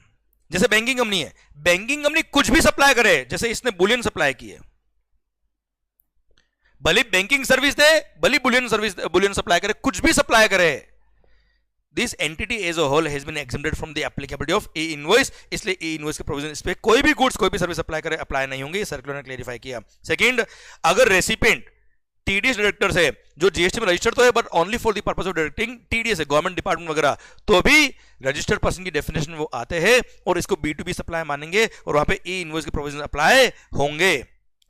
जैसे बैंकिंग कंपनी है, बैंकिंग कंपनी कुछ भी सप्लाई करे, जैसे इसने बुलियन सप्लाई की है, भले बैंकिंग सर्विस दे, भले बुलियन सप्लाई करे, कुछ भी सप्लाई करे, this entity as a whole has been exempted from the applicability of e invoice, इसलिए ई इनवॉइस के प्रोविजन इस पे कोई भी गुड्स कोई भी सर्विस अप्लाई करे अप्लाई नहीं होंगे, सर्कुलर ने क्लेरिफाई किया। सेकंड, अगर रेसिपिएंट टीडीएस डायरेक्टर है, जो जीएसटी में रजिस्टर्ड तो है but only for the purpose of directing TDS है, गवर्नमेंट डिपार्टमेंट वगैरह, तो भी रजिस्टर्ड पर्सन की डेफिनेशन वो आते हैं और इसको B2B सप्लाई मानेंगे और वहां पे ई इनवॉइस के प्रोविजन अप्लाई होंगे।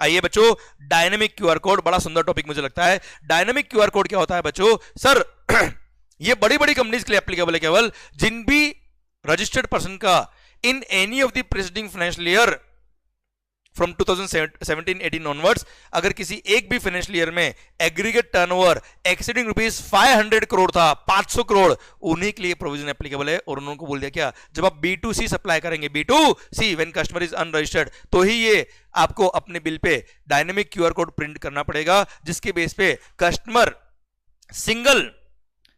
आइए बच्चों, डायनेमिक क्यूआर कोड, बड़ा सुंदर टॉपिक मुझे लगता है। डायनेमिक क्यूआर कोड क्या होता है बच्चों? सर ये बड़ी बड़ी कंपनीज के लिए एप्लीकेबल है, केवल जिन भी रजिस्टर्ड पर्सन का in any of the preceding financial year from 2017-18 onwards, अगर किसी एक भी फाइनेंशियल ईयर में एग्रीगेट टर्नओवर एक्सीडिंग ₹500 करोड़ था, 500 करोड़, उन्हीं के लिए प्रोविजन एप्लीकेबल है। और उन्होंने बोल दिया क्या, जब आप B2C सप्लाई करेंगे, B2C when customer is unregistered, तो ही ये आपको अपने bill pay dynamic QR code print करना पड़ेगा, जिसके बेस पे कस्टमर सिंगल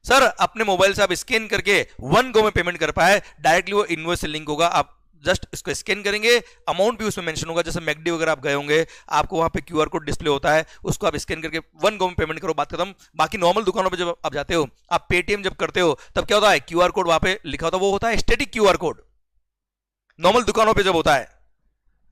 सर अपने मोबाइल से आप स्कैन करके 1 गो में पेमेंट कर पाए, डायरेक्टली वो इनवॉइस से लिंक होगा। आप जस्ट इसको स्कैन करेंगे, अमाउंट भी उसमें मेंशन होगा, जैसे मैकडी वगैरह आप गए होंगे, आपको वहां पे क्यूआर कोड डिस्प्ले होता है, उसको आप स्कैन करके 1 गो में पेमेंट करो, बात खत्म। बाकी नॉर्मल दुकानों पे जब आप जाते हो, आप पेटीएम जब करते हो, तब क्या होता है, क्यूआर कोड वहां पे लिखा होता है, वो होता है स्टैटिक क्यूआर कोड। नॉर्मल दुकानों पे जब होता है,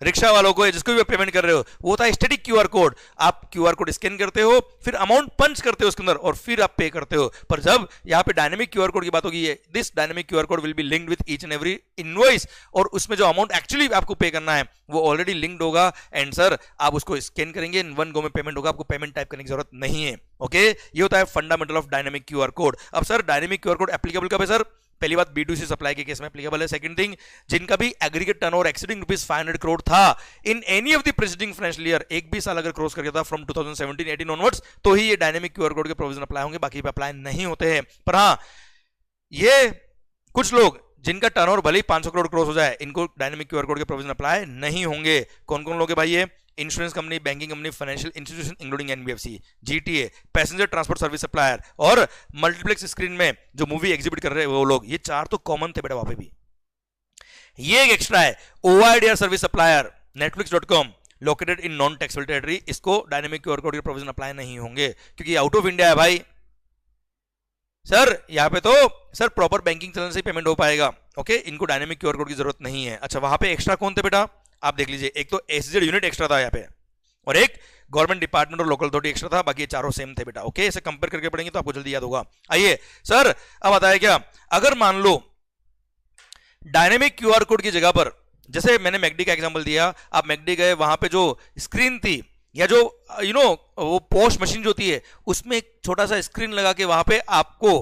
रिक्शा वालों को, जिसको भी पेमेंट कर रहे हो, वो होता है स्टैटिक क्यूआर कोड। आप क्यूआर कोड स्कैन करते हो, फिर अमाउंट पंच करते हो उसके अंदर और फिर आप पे करते हो। पर जब यहाँ पे डायनेमिक क्यूआर कोड की बात होगी, this dynamic QR code will be linked with each and every invoice, और उसमें जो अमाउंट एक्चुअली आपको पे करना है वो ऑलरेडी लिंक्ड होगा। एंड सर आप उसको स्कैन करेंगे, 1 गो में पेमेंट होगा, आपको पेमेंट टाइप करने की जरूरत नहीं है। ओके, ये होता है fundamental of dynamic QR code. अब sir dynamic QR code applicable कब है सर? पहली बात B2C सप्लाई के केस में एप्लीकेबल है। सेकंड थिंग, जिनका भी एग्रीगेट टर्नओवर एक्सीडिंग ₹500 करोड़ था in any of the preceding financial year, एक भी साल अगर क्रॉस कर गया था फ्रॉम 2017-18 ऑनवर्ड्स, तो ही ये डायनेमिक क्यूआर कोड के प्रोविजन अप्लाई होंगे, बाकी पे अप्लाई नहीं होते हैं। पर हाँ, ये कुछ लोग जिनका टर्नओवर भले ही 500 करोड़ क्रॉस हो जाए, इनको डायनेमिक क्यूआर कोड के प्रोविजन अप्लाई नहीं होंगे। कौन कौन लोग है भाई? ये insurance company, banking company, financial institution including NBFC, GTA, passenger transport service supplier और मल्टीप्लेक्स स्क्रीन में जो मूवी एग्जिबिट कर रहे हैं वो लोग। ये 4 तो कॉमन थे बेटा वहां पे भी। ये एक एक्स्ट्रा है, OIDR service supplier, netflix.com located in non taxable territory, इसको डायनेमिक क्यूआर कोड के प्रोविजन अप्लाई नहीं होंगे क्योंकि आउट ऑफ इंडिया है भाई। सर यहाँ पे तो सर प्रॉपर बैंकिंग चैनल से पेमेंट हो पाएगा। ओके, इनको डायनेमिक क्यूआर कोड की जरूरत नहीं है। अच्छा, वहां पे एक्स्ट्रा कौन थे बेटा? आप देख लीजिए, एक तो एससीजेड यूनिट एक्स्ट्रा था यहाँ पे, और एक गवर्नमेंट डिपार्टमेंट और लोकल अथॉरिटी एक्स्ट्रा था, बाकी ये चारों सेम थे बेटा। ओके, इसे कंपेयर करके पढ़ेंगे तो आपको जल्दी याद होगा। आइए सर, अब आता है क्या, अगर मान लो डायनेमिक क्यूआर कोड की जगह पर, जैसे मैंने मैकडी का एग्जांपल दिया, आप मैकडी गए, वहां पे जो स्क्रीन थी या जो वो पोस्ट मशीन जो होती है, उसमें एक छोटा सा स्क्रीन लगा के वहां पे आपको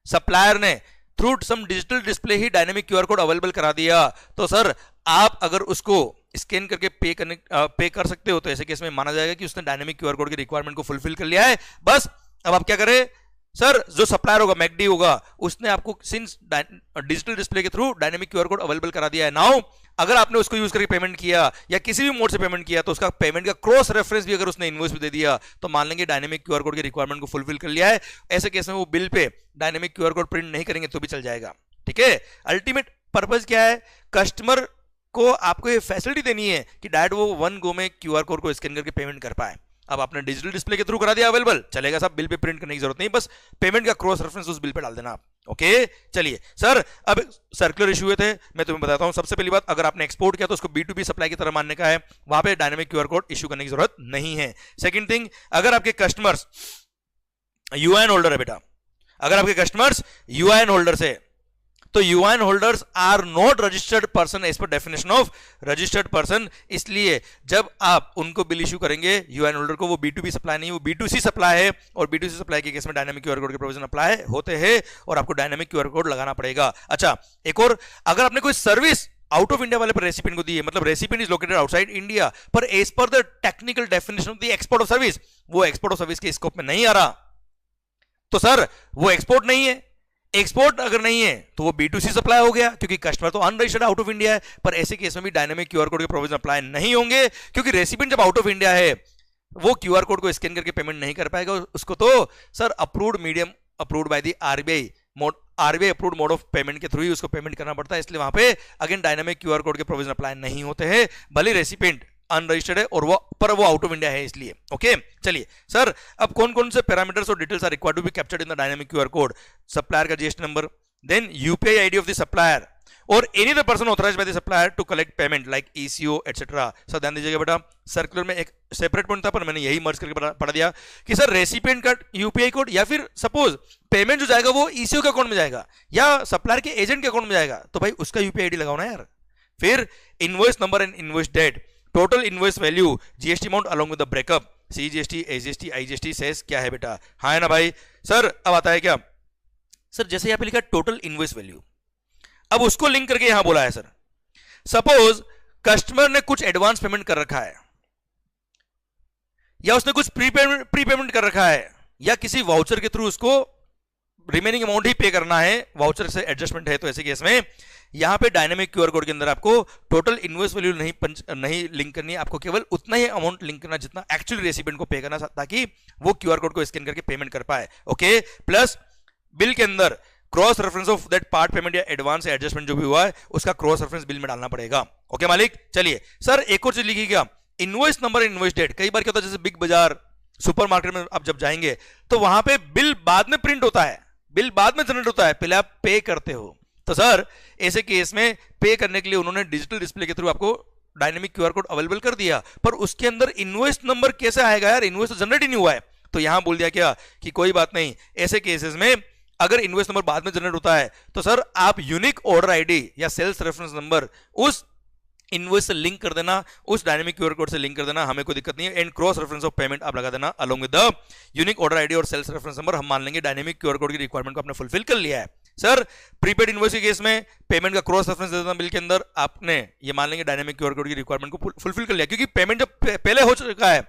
सप्लायर ने थ्रू सम डिजिटल डिस्प्ले ही डायनेमिक क्यूआर कोड अवेलेबल करा दिया, तो सर आप अगर उसको स्कैन करके पे कर सकते हो, तो ऐसे केस में माना जाएगा कि उसने डायनेमिक क्यूआर कोड की रिक्वायरमेंट को फुलफिल कर लिया है। बस अब आप क्या करें सर, जो सप्लायर होगा, मैकडी होगा, उसने आपको सिंस डिजिटल डिस्प्ले के through dynamic QR code available करा दिया है। नाउ अगर आपने उसको यूज करके पेमेंट किया या किसी भी मोड से पेमेंट किया, तो उसका पेमेंट का क्रॉस रेफरेंस भी अगर उसने इनवॉइस भी दे दिया, तो मान लेंगे डायनेमिक क्यूआर कोड की रिक्वायरमेंट को फुलफिल कर लिया है। ऐसे केस में वो bill pay dynamic QR code print नहीं करेंगे तो भी चल जाएगा। ठीक है, अल्टीमेट पर्पज क्या है, कस्टमर को आपको ये फैसिलिटी देनी है कि डायरेक्ट वो वन गो में क्यूआर कोड को स्कैन करके पेमेंट कर पाए। अब आपने डिजिटल डिस्प्ले के थ्रू करा दिया अवेलेबल, चलेगा सब, बिल पे प्रिंट करने की जरूरत नहीं, बस पेमेंट का क्रॉस रेफरेंस उस बिल पे डाल देना आप। ओके चलिए सर, अब सर्कुलर इशू हुए थे, मैं तुम्हें बताता हूं। सबसे पहली बात, अगर आपने एक्सपोर्ट किया तो उसको B2B सप्लाई की तरह मानने का है, वहां पे डायनेमिक क्यूआर कोड इशू करने की जरूरत नहीं है। सेकंड थिंग, अगर आपके कस्टमर्स यूआईएन होल्डर है बेटा, अगर आपके कस्टमर्स यूआईएन होल्डर्स है तो UIN holders are not registered person as per definition of registered person, इसलिए जब आप उनको बिल इशू करेंगे यूआईएन होल्डर को, वो B2B सप्लाई नहीं, वो B2C सप्लाई है, और B2C सप्लाई के केस में डायनामिक क्यूआर कोड के प्रोविजन अप्लाई होते हैं और आपको डायनामिक क्यूआर कोड लगाना पड़ेगा। अच्छा, एक और, अगर आपने कोई सर्विस आउट ऑफ इंडिया वाले पर रेसिपिएंट को दी है, मतलब recipient is located outside India, पर as per the technical definition of the export of service, वो एक्सपोर्ट ऑफ सर्विस के स्कोप में नहीं आ रहा, तो सर वो एक्सपोर्ट नहीं है। एक्सपोर्ट अगर नहीं है तो वो B2C सप्लाई हो गया, क्योंकि कस्टमर तो अनरजिस्टर्ड आउट ऑफ इंडिया है, पर ऐसे केस में भी डायनामिक क्यूआर कोड के प्रोविजन अप्लाई नहीं होंगे, क्योंकि रेसिपिएंट जब आउट ऑफ इंडिया है वो क्यूआर कोड को स्कैन करके पेमेंट नहीं कर पाएगा, उसको तो sir approved medium, approved by the RBI approved mode of payment के थ्रू ही उसको पेमेंट करना पड़ता है, इसलिए वहां पे अगेन डायनामिक क्यूआर कोड के प्रोविजन अप्लाई नहीं होते हैं, भले रेसिपिएंट अनरजिस्टर्ड है और वो आउट ऑफ इंडिया है इसलिए। ओके चलिए सर, अब कौन कौन से पैरामीटर्स और details are required to be captured in the dynamic QR code? Supplier का GST number, then UPI ID of the supplier और any other person authorised by the supplier to collect payment like ECO etcetera. Sir ध्यान दीजिएगा बेटा, circular में एक separate point था पर मैंने यही मर्ज करके पढ़ा दिया कि सर रेसिपिएंट का यूपीआई कोड, या फिर सपोज पेमेंट जो जाएगा वो ईसीओ के अकाउंट में जाएगा या सप्लायर के एजेंट के अकाउंट में जाएगा, तो भाई उसका यूपीआई आईडी लगाओ ना यार। फिर invoice number and invoice date, total invoice value, GST amount along with the breakup, CGST, SGST, IGST, cess क्या है बेटा, हाँ है ना भाई। सर अब आता है क्या, सर जैसे यहाँ पे लिखा टोटल इनवॉइस वैल्यू, अब उसको लिंक करके यहां बोला है सर, सपोज कस्टमर ने कुछ एडवांस पेमेंट कर रखा है, या उसने कुछ प्री पेमेंट कर रखा है, या किसी वाउचर के थ्रू उसको रिमेनिंग अमाउंट ही पे करना है, वाउचर से एडजस्टमेंट है, तो ऐसे केस में यहां पे डायनामिक क्यूआर कोड के अंदर आपको टोटल इनवॉइस वैल्यू नहीं लिंक करनी है, आपको केवल उतना ही अमाउंट लिंक करना जितना एक्चुअली रेसिपिएंट को पे करना, ताकि वो क्यूआर कोड को स्कैन करके पेमेंट कर पाए। ओके, प्लस बिल के अंदर cross reference of that part payment या एडवांस या एडजस्टमेंट जो भी हुआ है उसका क्रॉस रेफरेंस बिल में डालना पड़ेगा। ओके मालिक, चलिए सर एक और चीज लिखी क्या, इनवॉइस नंबर, इनवॉइस डेट। कई बार क्या होता है, जैसे बिग बाजार, सुपरमार्केट में आप जब जाएंगे तो वहां पे बिल बाद में प्रिंट होता है, बिल बाद में जनरेट होता है, पहले आप पे करते हो, तो सर ऐसे केस में पे करने के लिए उन्होंने डिजिटल डिस्प्ले के थ्रू आपको डायनेमिक क्यूआर कोड अवेलेबल कर दिया, पर उसके अंदर इनवॉइस नंबर कैसे आएगा यार, इनवॉइस तो जनरेट ही नहीं हुआ है। तो यहां बोल दिया क्या कि कोई बात नहीं, ऐसे केसेस में अगर इनवॉइस नंबर बाद में जनरेट होता है तो सर आप यूनिक ऑर्डर आईडी या सेल्स रेफरेंस नंबर उस इनवॉइस से लिंक कर देना, उस डायनेमिक क्यूआर कोड से लिंक कर देना, हमें कोई दिक्कत नहीं है, and cross reference of payment आप लगा देना along with the unique order ID और सेल्स रेफरेंस नंबर। हम मान लेंगे डायनेमिक क्यूआर कोड की रिक्वायरमेंट को आपने फुलफिल कर लिया है। सर प्रीपेड इनवॉइस के केस में पेमेंट का क्रॉस रेफरेंस दे देना बिल के अंदर, आपने ये मान लेंगे डायनेमिक क्यूआर कोड की रिक्वायरमेंट को फुलफिल कर लिया, क्योंकि पेमेंट जब पहले हो चुका है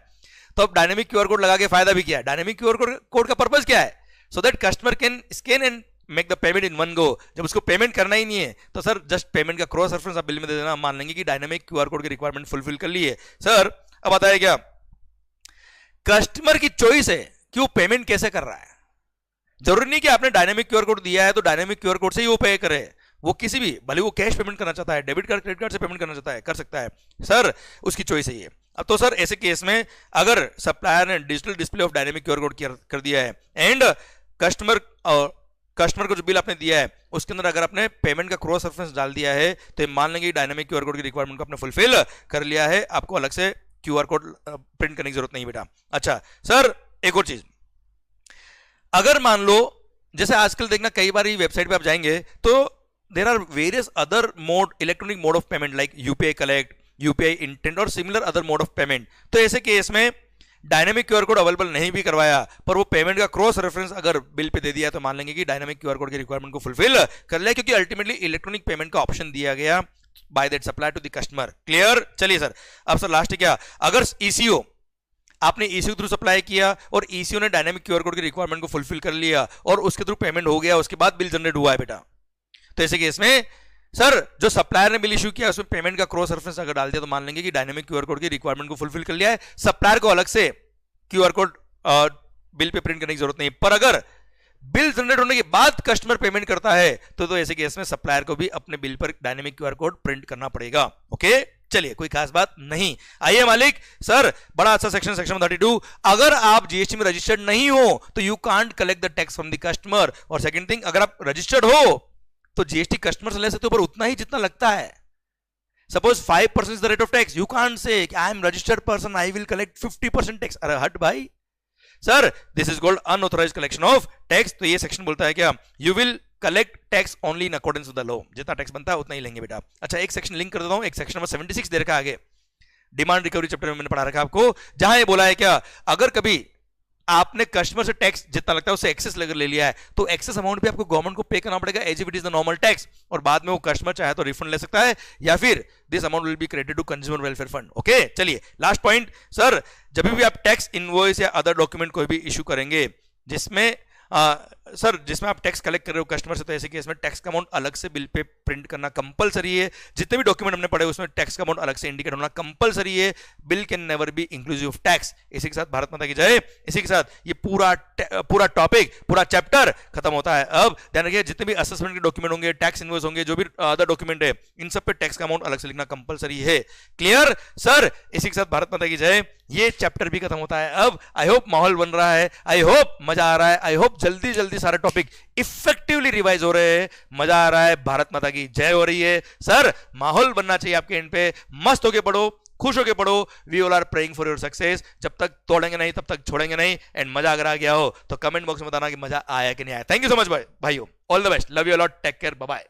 तो अब डायनेमिक क्यूआर कोड लगा के फायदा भी क्या है, डायनेमिक क्यूआर कोड का पर्पस क्या है, so that customer can scan and make the payment in one go. जब उसको पेमेंट करना ही नहीं है तो सर जस्ट पेमेंट का क्रॉस रेफरेंस आप बिल में दे देना, मान लेंगे कि डायनेमिक क्यूआर कोड की रिक्वायरमेंट फुलफिल कर ली है। सर अब आता है क्या, कस्टमर की चॉइस है कि वो पेमेंट कैसे कर रहा है, जरूरी नहीं कि आपने डायनेमिक क्यूआर कोड दिया है तो डायनेमिक क्यूआर कोड से ही वो पे करे, वो किसी भी, भले वो कैश पेमेंट करना चाहता है, डेबिट कार्ड क्रेडिट कार्ड से पेमेंट करना चाहता है, कर सकता है, सर उसकी चॉइस है ये। अब तो सर ऐसे केस में अगर सप्लायर ने digital display of dynamic QR code कर दिया है एंड कस्टमर को जो बिल आपने दिया है उसके अंदर अगर आपने पेमेंट का क्रॉस रेफरेंस डाल दिया है तो मान लेंगे डायनेमिक क्यूआर कोड की रिक्वायरमेंट को आपने फुलफिल कर लिया है, आपको अलग से क्यूआर कोड प्रिंट करने की जरूरत नहीं बेटा। अच्छा सर एक और चीज, अगर मान लो जैसे आजकल देखना कई बार वेबसाइट पे आप जाएंगे तो there are various other mode, electronic mode of payment like UPI collect, UPI intent और similar other mode of payment. तो ऐसे केस में डायनेमिक क्यूआर कोड अवेलेबल नहीं भी करवाया पर वो पेमेंट का क्रॉस रेफरेंस अगर बिल पे दे दिया तो मान लेंगे कि डायनेमिक क्यूआर कोड की रिक्वायरमेंट को फुलफिल कर लिया, क्योंकि अल्टीमेटली इलेक्ट्रॉनिक पेमेंट का ऑप्शन दिया गया by that supplier to the customer. Clear, चलिए सर अब सर लास्ट क्या, अगर ईसीओ आपने ईसीओ थ्रू सप्लाई किया और ईसीओ ने डायनेमिक क्यूआर कोड की रिक्वायरमेंट को फुलफिल कर लिया और उसके थ्रू पेमेंट हो गया, उसके बाद बिल जनरेट हुआ है बेटा, तो ऐसे केस में सर जो सप्लायर ने बिल इशू किया उसमें पेमेंट का क्रॉस रेफरेंस अगर डाल दिया तो मान लेंगे कि डायनेमिक क्यूआर कोड की रिक्वायरमेंट को फुलफिल कर लिया है, सप्लायर को अलग से QR code bill pay print करने की जरूरत नहीं। पर अगर बिल जनरेट होने के बाद कस्टमर पेमेंट करता है तो ऐसे केस में सप्लायर को भी अपने बिल पर डायनेमिक क्यूआर कोड प्रिंट करना पड़ेगा। ओके, चलिए कोई खास बात नहीं। आइए मालिक सर, बड़ा अच्छा सेक्शन 32, अगर आप जीएसटी में रजिस्टर्ड नहीं हो तो you can't collect the tax from the customer. और सेकंड थिंग, अगर आप रजिस्टर्ड हो तो जीएसटी कस्टमर से ले सकते हो पर उतना ही जितना लगता है। Suppose 5% is the rate of tax, you can't say I am registered person, I will collect 50% tax। अरे हट भाई sir, this is called unauthorised collection of tax. तो ये सेक्शन बोलता है क्या, you will collect tax only in accordance with the law, जितना tax बनता है उतना ही लेंगे बेटा। अच्छा, एक सेक्शन लिंक कर देता हूं, एक सेक्शन नंबर 76 दे रखा है आगे, डिमांड रिकवरी चैप्टर में मैंने पढ़ा रखा आपको, जहां ये बोला है क्या, अगर कभी आपने कस्टमर से टैक्स जितना लगता है उससे एक्सेस ले लिया है तो एक्सेस अमाउंट भी आपको गवर्नमेंट को पे करना पड़ेगा as if it is the normal tax, और बाद में वो कस्टमर चाहे तो रिफंड ले सकता है या फिर this amount will be credited to consumer welfare fund. Okay, चलिए लास्ट पॉइंट सर, जब भी आप टैक्स इनवॉइस या अदर डॉक्यूमेंट कोई भी इशू करेंगे जिसमें सर जिसमें आप टैक्स कलेक्ट कर रहे हो कस्टमर से, तो ऐसे केस में टैक्स का अमाउंट अलग से बिल पे प्रिंट करना कंपलसरी है। जितने भी डॉक्यूमेंट हमने पढ़े उसमें टैक्स का अमाउंट अलग से इंडिकेट होना कंपलसरी है। Bill can never be inclusive of tax. इसी के साथ भारत माता की जय। इसी के साथ ये पूरा टॉपिक, पूरा चैप्टर खत्म होता है। अब ध्यान रखिए, जितने भी असेसमेंट के डॉक्यूमेंट होंगे, टैक्स इनवॉइस होंगे, जो भी अदर डॉक्यूमेंट है, इन सब पे टैक्स का अमाउंट अलग से लिखना कंपलसरी है। Clear sir? इसी के साथ भारत माता की जय। ये चैप्टर भी खत्म होता है। अब आई होप माहौल बन रहा है, आई होप मजा आ रहा है, आई होप जल्दी जल्दी सारे टॉपिक इफेक्टिवली रिवाइज हो रहे हैं, मजा आ रहा है, भारत माता की जय हो रही है। सर माहौल बनना चाहिए आपके एंड पे, मस्त होके पढ़ो, खुश होके पढ़ो। We all are praying for your success. जब तक तोड़ेंगे नहीं तब तक छोड़ेंगे नहीं। एंड मजा अगर आ गया हो तो कमेंट बॉक्स में बताना कि मजा आया कि नहीं आया। थैंक यू सो मच भाइयों, all the best, love you lot, take care, bye bye.